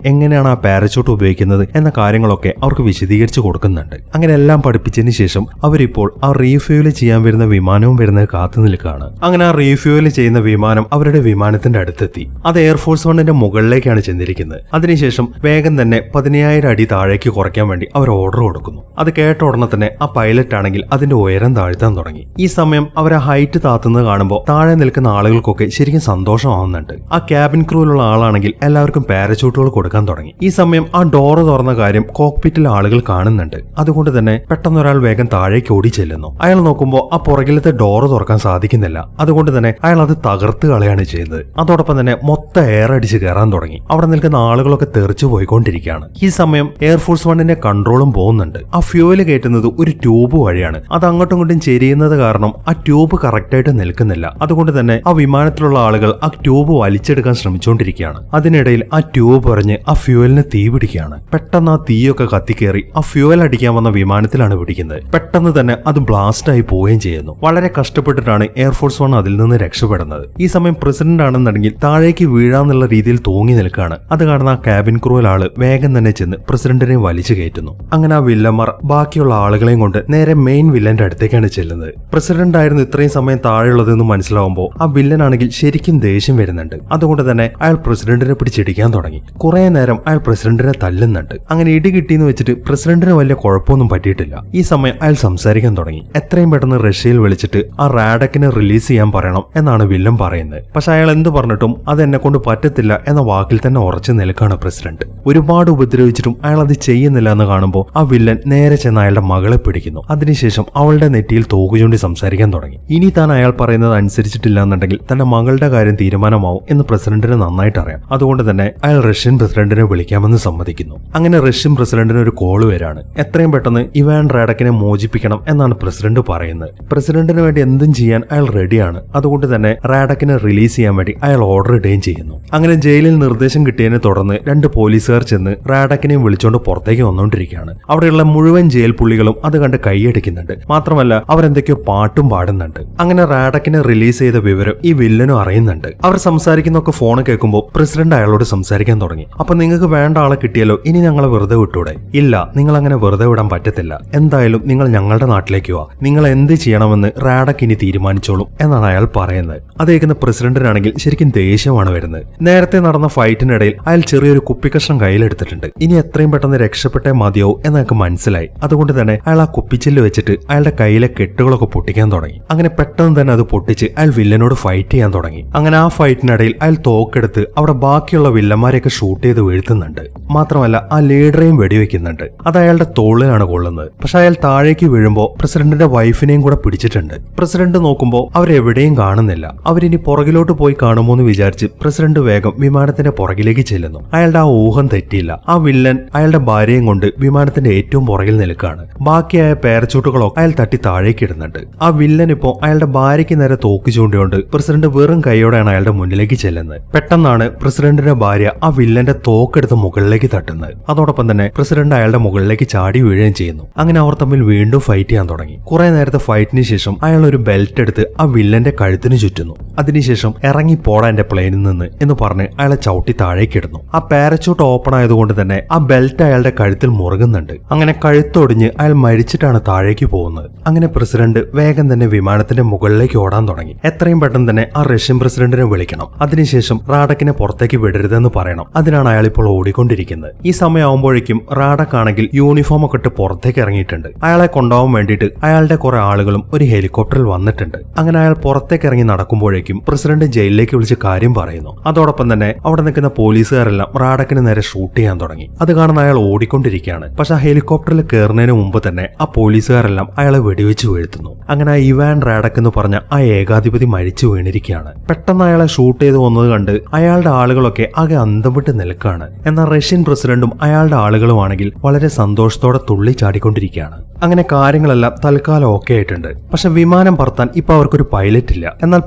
എങ്ങനെയാണ് ആ പാരച്യൂട്ട് ഉപയോഗിക്കുന്നത് എന്ന കാര്യങ്ങളൊക്കെ അവർക്ക് വിശദീകരിച്ചു കൊടുക്കുന്നുണ്ട്. അങ്ങനെ എല്ലാം പഠിപ്പിച്ചതിന് ശേഷം അവരിപ്പോൾ ആ റീഫ്യൂൽ ചെയ്യാൻ വരുന്ന വിമാനവും വരുന്നത് കാത്തു നിൽക്കുകയാണ്. അങ്ങനെ ആ റീഫ്യൂൽ ചെയ്യുന്ന വിമാനം അവരുടെ വിമാനത്തിന്റെ അടുത്തെത്തി. അത് എയർഫോഴ്സ് വണ്ണിന്റെ മുകളിലേക്കാണ് ചെന്നിരിക്കുന്നത്. അതിനുശേഷം വേഗം തന്നെ 15,000 അടി താഴേക്ക് കുറയ്ക്കാൻ വേണ്ടി അവർ ഓർഡർ കൊടുക്കുന്നു. അത് കേട്ട ഉടനെ തന്നെ ആ പൈലറ്റ് ആണെങ്കിൽ അതിന്റെ ഉയരം താഴ്ത്താൻ തുടങ്ങി. ഈ സമയം അവർ ആ ഹൈറ്റ് താത്തുന്നത് കാണുമ്പോൾ താഴെ നിൽക്കുന്ന ആളുകൾക്കൊക്കെ ശരിക്കും സന്തോഷമാവുന്നുണ്ട്. ആ ക്യാബിൻ ക്രൂവിലുള്ള ആളാണെങ്കിൽ എല്ലാവർക്കും പാരച്യൂട്ടുകൾ കൊടുക്കാൻ തുടങ്ങി. ഈ സമയം ആ ഡോറ് തുറന്ന കാര്യം കോക്പിറ്റിൽ ആളുകൾ കാണുന്നുണ്ട്. അതുകൊണ്ട് തന്നെ പെട്ടെന്ന് ഒരാൾ വേഗം താഴേക്ക് ഓടി ചെല്ലുന്നു. അയാൾ നോക്കുമ്പോൾ ആ പുറകിലത്തെ ഡോറ് തുറക്കാൻ സാധിക്കുന്നില്ല. അതുകൊണ്ട് തന്നെ അയാൾ അത് തകർത്ത് കളയാണ് ചെയ്തത്. അതോടൊപ്പം തന്നെ മൊത്തം എയർ അടിച്ച് കയറാൻ തുടങ്ങി. അവിടെ നിൽക്കുന്ന ആളുകളൊക്കെ തെറിച്ചു പോയിക്കൊണ്ടിരിക്കുകയാണ്. ഈ സമയം എയർഫോഴ്സ് വണ്ണിന്റെ കൺട്രോളും പോകുന്നുണ്ട്. ആ ഫ്യൂവൽ കയറ്റുന്നത് ഒരു ട്യൂബ് വഴിയാണ്. അത് അങ്ങോട്ടും ഇങ്ങോട്ടും ചെരിയുന്നത് കാരണം ആ ട്യൂബ് കറക്റ്റ് ആയിട്ട് നിൽക്കുന്നില്ല. അതുകൊണ്ട് തന്നെ ആ വിമാനത്തിലുള്ള ആളുകൾ ആ ട്യൂബ് വലിച്ചെടുക്കാൻ ശ്രമിച്ചുകൊണ്ടിരിക്കുകയാണ്. അതിനിടയിൽ ആ ട്യൂബ് പറഞ്ഞ് ആ ഫ്യൂവലിന് തീ പിടിക്കുകയാണ്. പെട്ടെന്ന് ആ തീയൊക്കെ കത്തിക്കേറി ആ ഫ്യൂവൽ അടിക്കാൻ വന്ന വിമാനത്തിലാണ് പിടിക്കുന്നത്. പെട്ടെന്ന് തന്നെ അത് ബ്ലാസ്റ്റ് ആയി പോവുകയും ചെയ്യുന്നു. വളരെ കഷ്ടപ്പെട്ടിട്ടാണ് എയർഫോഴ്സ് വൺ അതിൽ നിന്ന് രക്ഷപ്പെടുന്നത്. ഈ സമയം പ്രസിഡന്റ് ആണെന്നുണ്ടെങ്കിൽ താഴേക്ക് വീഴാന്നുള്ള രീതിയിൽ തൂങ്ങി നിൽക്കുകയാണ്. അത് കാണുന്ന ആ ക്യാബിൻ ക്രൂവിൽ ആള് വേഗം തന്നെ ചെന്ന് പ്രസിഡന്റിനെ വലിച്ചു കയറ്റുന്നു. അങ്ങനെ ആ വില്ലന്മാർ ബാക്കിയുള്ള ആളുകളെയും കൊണ്ട് നേരെ മെയിൻ വില്ലന്റെ അടുത്തേക്കാണ് ചെല്ലുന്നത്. പ്രസിഡന്റ് ആയിരുന്നു ഇത്രയും സമയം താഴെയുള്ളതെന്ന് മനസ്സിലാവുമ്പോൾ ആ വില്ലൻ ആണെങ്കിൽ ശരിക്കും ദേഷ്യം വരുന്നുണ്ട്. അതുകൊണ്ട് തന്നെ അയാൾ പ്രസിഡന്റിനെ പിടിച്ചിടിക്കാൻ തുടങ്ങി. കുറെ നേരം അയാൾ പ്രസിഡന്റിനെ തല്ലുന്നുണ്ട്. അങ്ങനെ ഇടി കിട്ടിയെന്ന് വെച്ചിട്ട് പ്രസിഡന്റിന് വലിയ കുഴപ്പമൊന്നും പറ്റിയിട്ടില്ല. ഈ സമയം അയാൾ സംസാരിക്കാൻ തുടങ്ങി. എത്രയും പെട്ടെന്ന് റഷ്യയിൽ വിളിച്ചിട്ട് ആ റാഡക്കിനെ റിലീസ് ചെയ്യാൻ പറയണം എന്നാണ് വില്ലൻ പറയുന്നത്. പക്ഷെ അയാൾ എന്ത് പറഞ്ഞിട്ടും അത് എന്നെ കൊണ്ട് പറ്റത്തില്ല എന്ന വാക്കിൽ തന്നെ ഉറച്ചു നിൽക്കാണ് പ്രസിഡന്റ്. ഒരുപാട് ഉപദ്രവിച്ചിട്ടും അയാൾ അത് ചെയ്യുന്നില്ല എന്ന് കാണുമ്പോൾ ആ വില്ലൻ നേരെ ചെന്ന് അയാളുടെ മകളെ പിടിക്കുന്നു. അതിനുശേഷം അവളുടെ നെറ്റിയിൽ തോക്ക് ചൂണ്ടി സംസാരിക്കാൻ തുടങ്ങി. ഇനി താൻ അയാൾ പറയുന്നത് അനുസരിച്ചിട്ടില്ല എന്നുണ്ടെങ്കിൽ തന്റെ മകളുടെ കാര്യം തീരുമാനമാവും എന്ന് പ്രസിഡന്റിന് നന്നായിട്ട് അറിയാം. അതുകൊണ്ട് തന്നെ അയാൾ റഷ്യൻ പ്രസിഡന്റിനെ വിളിക്കാമെന്ന് സമ്മതിക്കുന്നു. അങ്ങനെ റഷ്യൻ പ്രസിഡന്റിന് ഒരു കോള് വരാണ്. എത്രയും പെട്ടെന്ന് ഇവാൻ റാഡക്കിനെ മോചിപ്പിക്കണം എന്നാണ് പ്രസിഡന്റ് പറയുന്നത്. പ്രസിഡന്റിന് വേണ്ടി എന്തും ചെയ്യാൻ അയാൾ റെഡിയാണ്. അതുകൊണ്ട് തന്നെ റാഡക്കിനെ റിലീസ് ചെയ്യാൻ വേണ്ടി അയാൾ ഓർഡർ ഇടുകയും ചെയ്യുന്നു. അങ്ങനെ ജയിലിൽ നിർദ്ദേശം കിട്ടിയതിനെ തുടർന്ന് 2 പോലീസുകാർ ചെന്ന് റാഡക്കിനെയും വിളിച്ചുകൊണ്ട് പുറത്തേക്ക് വന്നുകൊണ്ടിരിക്കുകയാണ്. അവിടെയുള്ള മുഴുവൻ ജയിൽ പുള്ളികളും അത് കണ്ട് കൈയടിക്കുന്നുണ്ട്. മാത്രമല്ല അവരെന്തൊക്കെയോ പാട്ടും പാടുന്നുണ്ട്. അങ്ങനെ റാഡക്കിനെ റിലീസ് ചെയ്ത വിവരം ഈ വില്ലനും അറിയുന്നുണ്ട്. അവർ സംസാരിക്കുന്നൊക്കെ ഫോൺ കേൾക്കുമ്പോൾ പ്രസിഡന്റ് അയാളോട് സംസാരിക്കാൻ തുടങ്ങി. അപ്പൊ നിങ്ങൾക്ക് വേണ്ട ആളെ കിട്ടിയല്ലോ, ഇനി ഞങ്ങളെ വെറുതെ വിട്ടൂടെ? ഇല്ല, നിങ്ങൾ അങ്ങനെ വെറുതെ വിടാൻ പറ്റത്തില്ല. എന്തായാലും നിങ്ങൾ ഞങ്ങളുടെ നാട്ടിലേക്ക് വാ. നിങ്ങൾ എന്ത് ചെയ്യണമെന്ന് റാഡക്ക് ഇനി തീരുമാനിച്ചോളും എന്നാണ് അയാൾ പറയുന്നത്. അത് കേൾക്കുന്ന പ്രസിഡന്റിനാണെങ്കിൽ ശരിക്കും ദേഷ്യമാണ് വരുന്നത്. നേരത്തെ നടന്ന ഫൈറ്റിനിടയിൽ അയാൾ ചെറിയൊരു കുപ്പിക്കഷ്ണം കയ്യിലെടുത്തിട്ടുണ്ട്. ഇനി എത്രയും പെട്ടെന്ന് രക്ഷപ്പെട്ടേ മതിയാവും എന്നൊക്കെ മനസ്സിലായി. അതുകൊണ്ട് തന്നെ അയാൾ ആ കുപ്പിച്ചില്ല് വെച്ചിട്ട് അയാളുടെ കയ്യിലെ കെട്ടുകളൊക്കെ പൊട്ടിക്കാൻ തുടങ്ങി. അങ്ങനെ പെട്ടെന്ന് തന്നെ അത് പൊട്ടിച്ച് അയാൾ വില്ലനോട് ഫൈറ്റ് ചെയ്യാൻ തുടങ്ങി. അങ്ങനെ ആ ഫൈറ്റിനിടയിൽ അയാൾ തോക്കെടുത്ത് അവിടെ ബാക്കിയുള്ള വില്ലന്മാരെയൊക്കെ ഷൂട്ട് ചെയ്ത് വീഴ്ത്തുന്നുണ്ട്. മാത്രമല്ല ആ ലീഡറെയും വെടിവെക്കുന്നുണ്ട്. അത് അയാളുടെ തോളിലാണ് കൊള്ളുന്നത്. പക്ഷെ അയാൾ താഴേക്ക് വീഴുമ്പോൾ പ്രസിഡന്റിന്റെ വൈഫിനെയും കൂടെ പിടിച്ചിട്ടുണ്ട്. പ്രസിഡന്റ് നോക്കുമ്പോൾ അവരെവിടെയും കാണുന്നില്ല. അവരിനി പുറകിലോട്ട് പോയി കാണുമോ എന്ന് വിചാരിച്ച് പ്രസിഡന്റ് വേഗം വിമാനത്തിന്റെ പുറകിലേക്ക് ചെല്ലുന്നു. അയാളുടെ ആ ഊഹം തെറ്റിയില്ല. ആ വില്ലൻ അയാളുടെ ഭാര്യയും കൊണ്ട് വിമാനത്തിന്റെ ഏറ്റവും പുറകിൽ നിൽക്കുകയാണ്. ബാക്കിയായ പാരച്യൂട്ടുകളൊക്കെ അയാൾ തട്ടി താഴേക്ക് ഇടുന്നുണ്ട്. ആ വില്ലൻ ഇപ്പോ അയാളുടെ ഭാര്യയ്ക്ക് നേരെ തോക്ക് ചൂണ്ടിയോണ്ട് പ്രസിഡന്റ് വെറും കൈയോടെയാണ് അയാളുടെ മുന്നിലേക്ക് ചെല്ലുന്നത്. പെട്ടെന്നാണ് പ്രസിഡന്റിന്റെ ഭാര്യ ആ വില്ലന്റെ തോക്കെടുത്ത് മുകളിലേക്ക് തട്ടുന്നത്. അതോടൊപ്പം തന്നെ പ്രസിഡന്റ് അയാളുടെ മുകളിലേക്ക് ചാടി വീഴുകയും ചെയ്യുന്നു. അങ്ങനെ അവർ തമ്മിൽ വീണ്ടും ഫൈറ്റ് ചെയ്യാൻ തുടങ്ങി. കുറെ നേരത്തെ ഫൈറ്റിന് ശേഷം അയാൾ ഒരു ബെൽറ്റ് എടുത്ത് ആ വില്ലന്റെ കഴുത്തിന് ചുറ്റുന്നു. അതിനുശേഷം ഇറങ്ങി പോടാ എന്റെ പ്ലെയിനിൽ നിന്ന് എന്ന് പറഞ്ഞ് അയാളെ ചവിട്ടി താഴേക്ക് ഇടുന്നു. ആ പാരച്യൂട്ട് ഓപ്പൺ ആയതുകൊണ്ട് തന്നെ ആ ബെൽറ്റ് അയാളുടെ കഴുത്തിൽ മുറുകുന്നുണ്ട്. അങ്ങനെ കഴുത്തൊടിഞ്ഞ് അയാൾ മരിച്ചിട്ടാണ് താഴേക്ക് പോകുന്നത്. അങ്ങനെ പ്രസിഡന്റ് വേഗം തന്നെ വിമാനത്തിന്റെ മുകളിലേക്ക് ഓടാൻ തുടങ്ങി. എത്രയും പെട്ടെന്ന് തന്നെ ആ റഷ്യൻ പ്രസിഡന്റിനെ വിളിക്കണം. അതിനുശേഷം റാഡക്കിനെ പുറത്തേക്ക് വിടരുതെന്ന് പറയണം. അതിനാണ് അയാൾ ഇപ്പോൾ ഓടിക്കൊണ്ടിരിക്കുന്നത്. ഈ സമയമാകുമ്പോഴേക്കും റാഡക്ക് ആണെങ്കിൽ യൂണിഫോം ഒക്കെ ഇട്ട് പുറത്തേക്ക് ഇറങ്ങിയിട്ടുണ്ട്. അയാളെ കൊണ്ടുപോകാൻ വേണ്ടിയിട്ട് അയാളുടെ കുറെ ആളുകളും ഒരു ഹെലികോപ്റ്ററിൽ വന്നിട്ടുണ്ട്. അങ്ങനെ അയാൾ പുറത്തേക്ക് ഇറങ്ങി നടക്കുമ്പോഴേക്കും പ്രസിഡന്റ് ജയിലിലേക്ക് വിളിച്ച് കാര്യം പറയുന്നു. അതോടൊപ്പം തന്നെ അവിടെ നിൽക്കുന്ന പോലീസുകാരെല്ലാം റാഡക്കിന് നേരെ ഷൂട്ട് ചെയ്യാൻ തുടങ്ങി. അത് കാണുന്ന അയാൾ ഓടിക്കൊണ്ടിരിക്കുകയാണ്. പക്ഷെ ആ ഹെലികോപ്റ്ററിൽ കയറുന്നതിന് മുമ്പ് തന്നെ ആ പോലീസുകാരെല്ലാം അയാളെ വെടിവെച്ച് വീഴ്ത്തുന്നു. അങ്ങനെ ആ ഇവാൻ റാഡക് എന്ന് പറഞ്ഞ ആ ഏകാധിപതി മരിച്ചു വീണിരിക്കുകയാണ്. പെട്ടെന്ന് അയാളെ ഷൂട്ട് ചെയ്ത് വന്നത് കണ്ട് അയാളുടെ ആളുകളൊക്കെ ആകെ അന്തം വിട്ട് നിൽക്കുകയാണ്. എന്നാൽ റഷ്യൻ പ്രസിഡന്റും അയാളുടെ ആളുകളുമാണെങ്കിൽ വളരെ സന്തോഷത്തോടെ തുള്ളി ചാടിക്കൊണ്ടിരിക്കുകയാണ്. അങ്ങനെ കാര്യങ്ങളെല്ലാം തൽക്കാലം ഓക്കെ ആയിട്ടുണ്ട്. പക്ഷെ വിമാനം പറത്താൻ ഇപ്പൊ അവർക്കൊരു പൈലറ്റ് ഇല്ല. എന്നാൽ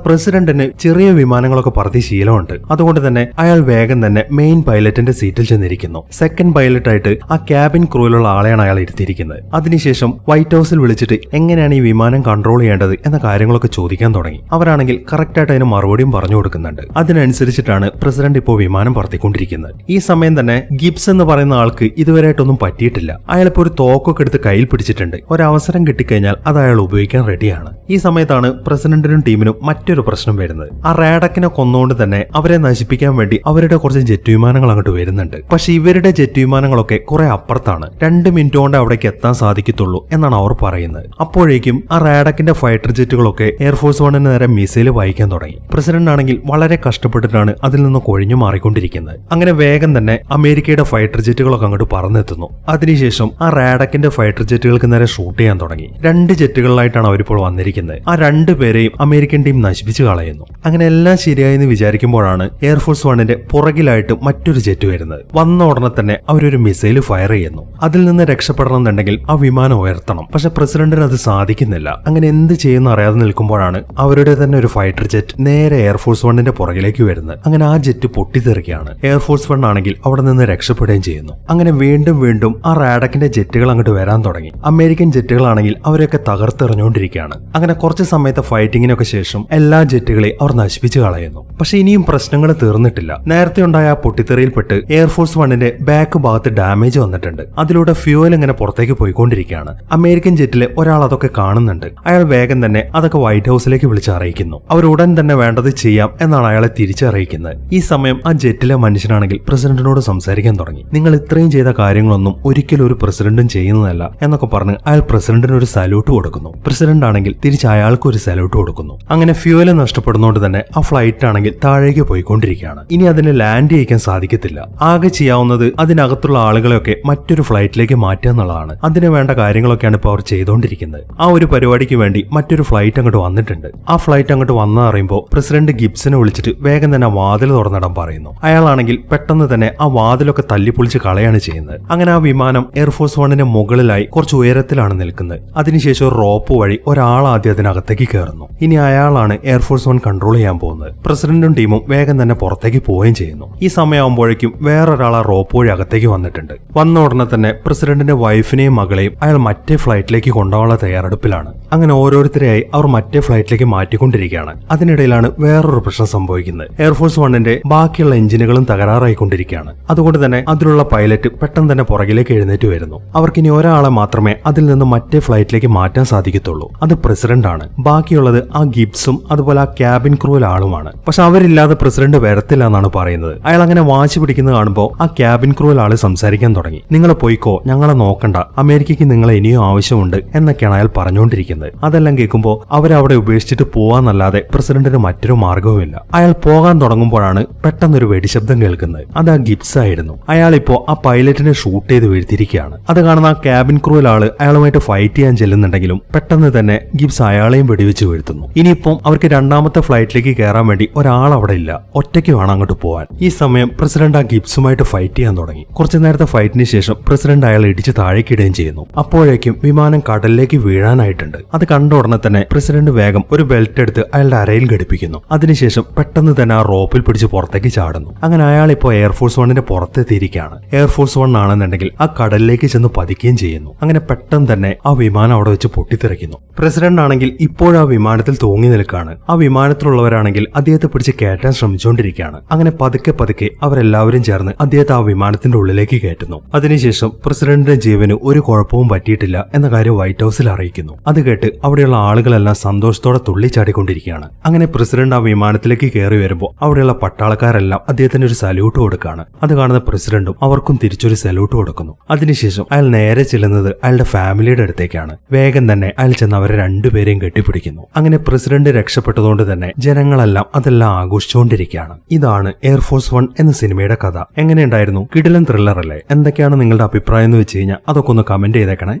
പ്രസിഡന്റിന് ചെറിയ വിമാനങ്ങളൊക്കെ പറത്തി ശീലമുണ്ട്. അതുകൊണ്ട് തന്നെ അയാൾ വേഗം തന്നെ മെയിൻ പൈലറ്റിന്റെ സീറ്റിൽ ചെന്നിരിക്കുന്നു. സെക്കൻഡ് പൈലറ്റ് ആയിട്ട് ആ ക്യാബിൻ ക്രൂവിലുള്ള ആളെയാണ് അയാൾ ഇരുത്തിയിരിക്കുന്നത്. അതിനുശേഷം വൈറ്റ് ഹൌസിൽ വിളിച്ചിട്ട് എങ്ങനെയാണ് ഈ വിമാനം കൺട്രോൾ ചെയ്യേണ്ടത് എന്ന കാര്യങ്ങളൊക്കെ ചോദിക്കാൻ തുടങ്ങി. അവരാണെങ്കിൽ കറക്റ്റ് ആയിട്ട് അതിന് മറുപടിയും പറഞ്ഞു കൊടുക്കുന്നുണ്ട്. അതിനനുസരിച്ചിട്ടാണ് പ്രസിഡന്റ് ഇപ്പോൾ വിമാനം പറത്തിക്കൊണ്ടിരിക്കുന്നത്. ഈ സമയം തന്നെ ഗിബ്സ് എന്ന് പറയുന്ന ആൾക്ക് ഇതുവരെയായിട്ടൊന്നും പറ്റിയിട്ടില്ല. അയാളിപ്പോ ഒരു തോക്കൊക്കെ എടുത്ത് കയ്യിൽ പിടിച്ചിട്ടുണ്ട്. ഒരവസരം കിട്ടിക്കഴിഞ്ഞാൽ അത് അയാൾ ഉപയോഗിക്കാൻ റെഡിയാണ്. ഈ സമയത്താണ് പ്രസിഡന്റിനും ടീമിനും മറ്റൊരു പ്രശ്നം വരുന്നത്. ആ റാഡക്കിനെ കൊന്നുകൊണ്ട് തന്നെ അവരെ നശിപ്പിക്കാൻ വേണ്ടി അവരുടെ കുറച്ച് ജെറ്റ് വിമാനങ്ങൾ അങ്ങോട്ട് വരുന്നുണ്ട്. പക്ഷെ ഇവരുടെ ജെറ്റ് വിമാനങ്ങളൊക്കെ കുറെ അപ്പുറത്താണ്. 2 മിനിറ്റ് കൊണ്ട് അവിടേക്ക് എത്താൻ സാധിക്കത്തുള്ളൂ എന്നാണ് അവർ പറയുന്നത്. അപ്പോഴേക്കും ആ റാഡക്കിന്റെ ഫൈറ്റർ ജെറ്റുകളൊക്കെ എയർഫോഴ്സ് വണ്ണിന് നേരെ മിസൈൽ വായിക്കാൻ തുടങ്ങി. പ്രസിഡന്റ് ആണെങ്കിൽ വളരെ കഷ്ടപ്പെട്ടിട്ടാണ് അതിൽ നിന്ന് കൊഴിഞ്ഞു മാറിക്കൊണ്ടിരിക്കുന്നത്. അങ്ങനെ വേഗം തന്നെ അമേരിക്കയുടെ ഫൈറ്റർ ജെറ്റുകളൊക്കെ അങ്ങോട്ട് പറന്നെത്തുന്നു. അതിനുശേഷം ആ റാഡക്കിന്റെ ഫൈറ്റർ ജെറ്റുകൾക്ക് നേരെ ഷൂട്ട് ചെയ്യാൻ തുടങ്ങി. 2 ജെറ്റുകളിലായിട്ടാണ് അവരിപ്പോൾ വന്നിരിക്കുന്നത്. ആ 2 പേരെയും അമേരിക്കൻ ടീം നശിപ്പിച്ചു കളയുന്നു. അങ്ങനെ എല്ലാം ശരിയായെന്ന് വിചാരിക്കുമ്പോഴാണ് എയർഫോഴ്സ് വണ്ണിന്റെ പുറകിലായിട്ട് മറ്റൊരു ജെറ്റ് വരുന്നത്. വന്ന ഉടനെ തന്നെ അവരൊരു മിസൈൽ ഫയർ ചെയ്യുന്നു. അതിൽ നിന്ന് രക്ഷപ്പെടണം എന്നുണ്ടെങ്കിൽ ആ വിമാനം ഉയർത്തണം. പക്ഷെ പ്രസിഡന്റിന് അത് സാധിക്കുന്നില്ല. അങ്ങനെ എന്ത് ചെയ്യുന്ന അറിയാതെ നിൽക്കുമ്പോഴാണ് അവരുടെ തന്നെ ഒരു ഫൈറ്റർ ജെറ്റ് നേരെ എയർഫോഴ്സ് വണ്ണിന്റെ പുറകിലേക്ക് വരുന്നത്. അങ്ങനെ ആ ജെറ്റ് പൊട്ടിത്തെറിക്കുകയാണ്. എയർഫോഴ്സ് വൺ ആണെങ്കിൽ അവിടെ നിന്ന് രക്ഷപ്പെടുകയും ചെയ്യുന്നു. അങ്ങനെ വീണ്ടും വീണ്ടും ആ റാഡക്കിന്റെ ജെറ്റുകൾ അങ്ങോട്ട് വരാൻ തുടങ്ങി. അമേരിക്കൻ ജെറ്റുകളാണെങ്കിൽ അവരെയൊക്കെ തകർത്തെറിഞ്ഞുകൊണ്ടിരിക്കുകയാണ്. അങ്ങനെ കുറച്ച് സമയത്തെ ഫൈറ്റിങ്ങിനൊക്കെ ശേഷം എല്ലാ ജെറ്റുകളെയും അവർ നശിപ്പിച്ചു കളയുന്നു. പക്ഷെ ഇനിയും പ്രശ്നങ്ങൾ തീർന്നിട്ടില്ല. നേരത്തെ ഉണ്ടായ ആ പൊട്ടിത്തെറിയിൽപ്പെട്ട് എയർഫോഴ്സ് വണ്ണിന്റെ ബാക്ക് ഭാഗത്ത് ഡാമേജ് വന്നിട്ടുണ്ട്. അതിലൂടെ ഫ്യൂവൽ ഇങ്ങനെ പുറത്തേക്ക് പോയിക്കൊണ്ടിരിക്കുകയാണ്. അമേരിക്കൻ ജെറ്റിലെ ഒരാൾ അതൊക്കെ കാണുന്നുണ്ട്. അയാൾ വേഗം തന്നെ അതൊക്കെ വൈറ്റ് ഹൌസിലേക്ക് വിളിച്ച് അറിയിക്കുന്നു. അവർ ഉടൻ തന്നെ വേണ്ടത് ചെയ്യാം എന്നാണ് അയാളെ തിരിച്ചറിയിക്കുന്നത്. ഈ സമയം ആ ജെറ്റിലെ മനുഷ്യനാണെങ്കിൽ പ്രസിഡന്റിനോട് സംസാരിക്കാൻ തുടങ്ങി. നിങ്ങൾ ഇത്രയും ചെയ്ത കാര്യങ്ങളൊന്നും ഒരിക്കലും ഒരു പ്രസിഡന്റും ചെയ്യുന്നതല്ല എന്നൊക്കെ പറഞ്ഞ് അയാൾ പ്രസിഡന്റിന് ഒരു സല്യൂട്ട് കൊടുക്കുന്നു. പ്രസിഡന്റ് ആണെങ്കിൽ തിരിച്ച് അയാൾക്ക് ഒരു സല്യൂട്ട് കൊടുക്കുന്നു. അങ്ങനെ ഫ്യൂവൽ നഷ്ടപ്പെടുന്നതുകൊണ്ട് തന്നെ ആ ഫ്ലൈറ്റ് ആണെങ്കിൽ താഴേക്ക് പോയിക്കൊണ്ടിരിക്കുകയാണ്. ഇനി അതിന് ലാൻഡ് ചെയ്യിക്കാൻ സാധിക്കത്തില്ല. ആകെ ചെയ്യാവുന്നത് അതിനകത്തുള്ള ആളുകളെയൊക്കെ മറ്റൊരു ഫ്ലൈറ്റിലേക്ക് മാറ്റുക എന്നുള്ളതാണ്. അതിന് വേണ്ട കാര്യങ്ങളൊക്കെയാണ് ഇപ്പോൾ അവർ ചെയ്തുകൊണ്ടിരിക്കുന്നത്. ആ ഒരു പരിപാടിക്ക് വേണ്ടി മറ്റൊരു ഫ്ലൈറ്റ് അങ്ങോട്ട് വന്നിട്ടുണ്ട്. ആ ഫ്ലൈറ്റ് അങ്ങോട്ട് വന്നു അറിയുമ്പോൾ പ്രസിഡന്റ് ഗിബ്സിനെ വിളിച്ചിട്ട് വേഗം തന്നെ ആ വാതിൽ തുറന്നിടാൻ പറയുന്നു. അയാളാണെങ്കിൽ പെട്ടെന്ന് തന്നെ ആ വാതിലൊക്കെ തല്ലിപ്പൊളിച്ച് കളയാണ് ചെയ്യുന്നത്. അങ്ങനെ ആ വിമാനം എയർഫോഴ്സ് വണ്ണിന്റെ മുകളിലായി കുറച്ച് ഉയരത്തിലാണ് നിൽക്കുന്നത്. അതിനുശേഷം ഒരു റോപ്പ് വഴി ഒരാൾ ആദ്യം അതിനകത്തേക്ക് കയറുന്നു. ഇനി അയാളാണ് എയർഫോഴ്സ് വൺ കൺട്രോൾ ചെയ്യാൻ പോകുന്നത്. പ്രസിഡന്റും ടീമും വേഗം തന്നെ പുറത്തേക്ക് പോവുകയും ചെയ്യുന്നു. ഈ സമയമാകുമ്പോഴേക്കും വേറൊരാൾ ആ റോപ്പ് വഴി അകത്തേക്ക് വന്നിട്ടുണ്ട്. വന്ന ഉടനെ തന്നെ പ്രസിഡന്റിന്റെ വൈഫിനെയും മകളെയും അയാൾ മറ്റേ ഫ്ലൈറ്റിലേക്ക് കൊണ്ടുപോകാനുള്ള തയ്യാറെടുപ്പിലാണ്. അങ്ങനെ ഓരോരുത്തരെയായി അവർ മറ്റേ ഫ്ലൈറ്റിലേക്ക് മാറ്റിക്കൊണ്ടിരിക്കുകയാണ്. അതിനിടയിലാണ് വേറൊരു പ്രശ്നം സംഭവിക്കുന്നത്. എയർഫോഴ്സ് വണ്ണിന്റെ ബാക്കിയുള്ള എഞ്ചിനുകളും തകരാറായിക്കൊണ്ടിരിക്കുകയാണ്. അതുകൊണ്ട് തന്നെ അതിലുള്ള പൈലറ്റ് പെട്ടെന്ന് തന്നെ പുറകിലേക്ക് എഴുന്നേറ്റ് വരുന്നു. അവർക്കിനി ഒരാളെ മാത്രമേ അതിൽ നിന്ന് മറ്റേ ഫ്ലൈറ്റിലേക്ക് മാറ്റാൻ സാധിക്കത്തുള്ളൂ. അത് പ്രസിഡന്റ് ആണ്. ബാക്കിയുള്ളത് ആ ഗിബ്സും അതുപോലെ ആ ക്യാബിൻ ക്രൂവിൽ ആളുമാണ്. പക്ഷെ അവരില്ലാതെ പ്രസിഡന്റ് വരത്തില്ല എന്നാണ് പറയുന്നത്. അയാൾ അങ്ങനെ വാശി പിടിക്കുന്നത് കാണുമ്പോൾ ആ ക്യാബിൻ ക്രൂവിൽ ആള് സംസാരിക്കാൻ തുടങ്ങി. നിങ്ങൾ പോയിക്കോ, ഞങ്ങളെ നോക്കണ്ട, അമേരിക്കയ്ക്ക് നിങ്ങളെ ഇനിയും ആവശ്യമുണ്ട് എന്നൊക്കെയാണ് അയാൾ പറഞ്ഞുകൊണ്ടിരിക്കുന്നത്. അതെല്ലാം കേൾക്കുമ്പോൾ അവരവിടെ ഉപേക്ഷിച്ചിട്ട് പോവാന്നല്ലാതെ പ്രസിഡന്റിന് മറ്റൊരു മാർഗവുമില്ല. അയാൾ പോകാൻ തുടങ്ങുമ്പോഴാണ് പെട്ടെന്നൊരു വെടിശബ്ദം കേൾക്കുന്നത്. അത് ആ ഗിബ്സ് ആയിരുന്നു. അയാൾ ഇപ്പോ ആ പൈലറ്റിനെ ഷൂട്ട് ചെയ്ത് വീഴ്ത്തിയിരിക്കുകയാണ്. അത് കാണുന്ന ആ ക്യാബിൻ ക്രൂവിൽ ആള് അയാളുമായിട്ട് ഫൈറ്റ് ചെയ്യാൻ ചെല്ലുന്നുണ്ടെങ്കിലും പെട്ടെന്ന് തന്നെ ഗിബ്സ് അയാളെയും വെടിവെച്ച് വീഴ്ത്തുന്നു. ഇനിയിപ്പം അവർക്ക് രണ്ടാമത്തെ ഫ്ലൈറ്റിലേക്ക് കയറാൻ വേണ്ടി ഒരാൾ അവിടെ ഇല്ല. ഒറ്റയ്ക്ക് വേണം അങ്ങോട്ട് പോവാൻ. ഈ സമയം പ്രസിഡന്റ് ആ ഗിബ്സുമായിട്ട് ഫൈറ്റ് ചെയ്യാൻ തുടങ്ങി. കുറച്ചു നേരത്തെ ഫൈറ്റിന് ശേഷം പ്രസിഡന്റ് അയാൾ ഇടിച്ച് താഴേക്കിടുകയും ചെയ്യുന്നു. അപ്പോഴേക്കും വിമാനം കടലിലേക്ക് വീഴാനായിട്ടുണ്ട്. അത് കണ്ട ഉടനെ തന്നെ പ്രസിഡന്റ് വേഗം ഒരു ബെൽറ്റ് എടുത്ത് അയാളുടെ അരയിൽ ഘടിപ്പിക്കുന്നു. അതിനുശേഷം പെട്ടെന്ന് തന്നെ ആ റോപ്പിൽ പിടിച്ച് പുറത്തേക്ക് ചാടുന്നു. അങ്ങനെ അയാൾ ഇപ്പോൾ എയർഫോഴ്സ് വണ്ണിന്റെ പുറത്തെത്തിയിരിക്കുകയാണ്. എയർഫോഴ്സ് വൺ ആണെന്നുണ്ടെങ്കിൽ ആ കടലിലേക്ക് ചെന്ന് പതിക്കുകയും ചെയ്യുന്നു. അങ്ങനെ പെട്ടെന്ന് തന്നെ ആ വിമാനം അവിടെ വെച്ച് പൊട്ടിത്തെറിക്കുന്നു. പ്രസിഡന്റ് ആണെങ്കിൽ ഇപ്പോഴും ആ വിമാനത്തിൽ തൂങ്ങി നിൽക്കുകയാണ്. ആ വിമാനത്തിലുള്ളവരാണെങ്കിൽ അദ്ദേഹത്തെ പിടിച്ച് കയറ്റാൻ ശ്രമിച്ചുകൊണ്ടിരിക്കുകയാണ്. അങ്ങനെ പതുക്കെ പതുക്കെ അവരെല്ലാവരും ചേർന്ന് അദ്ദേഹത്തെ ആ വിമാനത്തിന്റെ ഉള്ളിലേക്ക് കയറ്റുന്നു. അതിനുശേഷം പ്രസിഡന്റിന്റെ ജീവന് ഒരു കുഴപ്പവും പറ്റിയിട്ടില്ല എന്ന കാര്യം വൈറ്റ് ഹൌസിൽ അറിയിക്കുന്നു. അത് കേട്ട് അവിടെയുള്ള ആളുകളെല്ലാം സന്തോഷത്തോടെ തുള്ളിച്ചാടിക്കൊണ്ടിരിക്കുകയാണ്. അങ്ങനെ പ്രസിഡന്റ് ആ വിമാനത്തിലേക്ക് കയറി വരുമ്പോൾ അവിടെയുള്ള പട്ടാളക്കാരെല്ലാം അദ്ദേഹത്തിന് ഒരു സല്യൂട്ട് കൊടുക്കുകയാണ്. അത് കാണുന്ന പ്രസിഡന്റും അവർക്കും തിരിച്ചൊരു സല്യൂട്ട് കൊടുക്കുന്നു. അതിനുശേഷം അയാൾ നേരെ ചെല്ലുന്നത് അയാളുടെ ഫാമിലിയുടെ അടുത്തേക്കാണ്. വേഗം തന്നെ അയാൾ ചെന്ന് അവരെ രണ്ടുപേരെയും കെട്ടിപ്പിടിക്കുന്നു. അങ്ങനെ പ്രസിഡന്റ് രക്ഷപ്പെട്ടതുകൊണ്ട് തന്നെ ജനങ്ങളെല്ലാം അതെല്ലാം ആഘോഷിച്ചുകൊണ്ടിരിക്കുകയാണ്. ഇതാണ് എയർഫോഴ്സ് 1 എന്ന സിനിമയുടെ കഥ. എങ്ങനെയുണ്ടായിരുന്നു? കിടിലൻ ത്രില്ലർ അല്ലേ? എന്തൊക്കെയാണ് നിങ്ങളുടെ അഭിപ്രായം എന്ന് വെച്ച് കഴിഞ്ഞാൽ അതൊക്കെ ഒന്ന് കമന്റ് ചെയ്തേക്കണേ.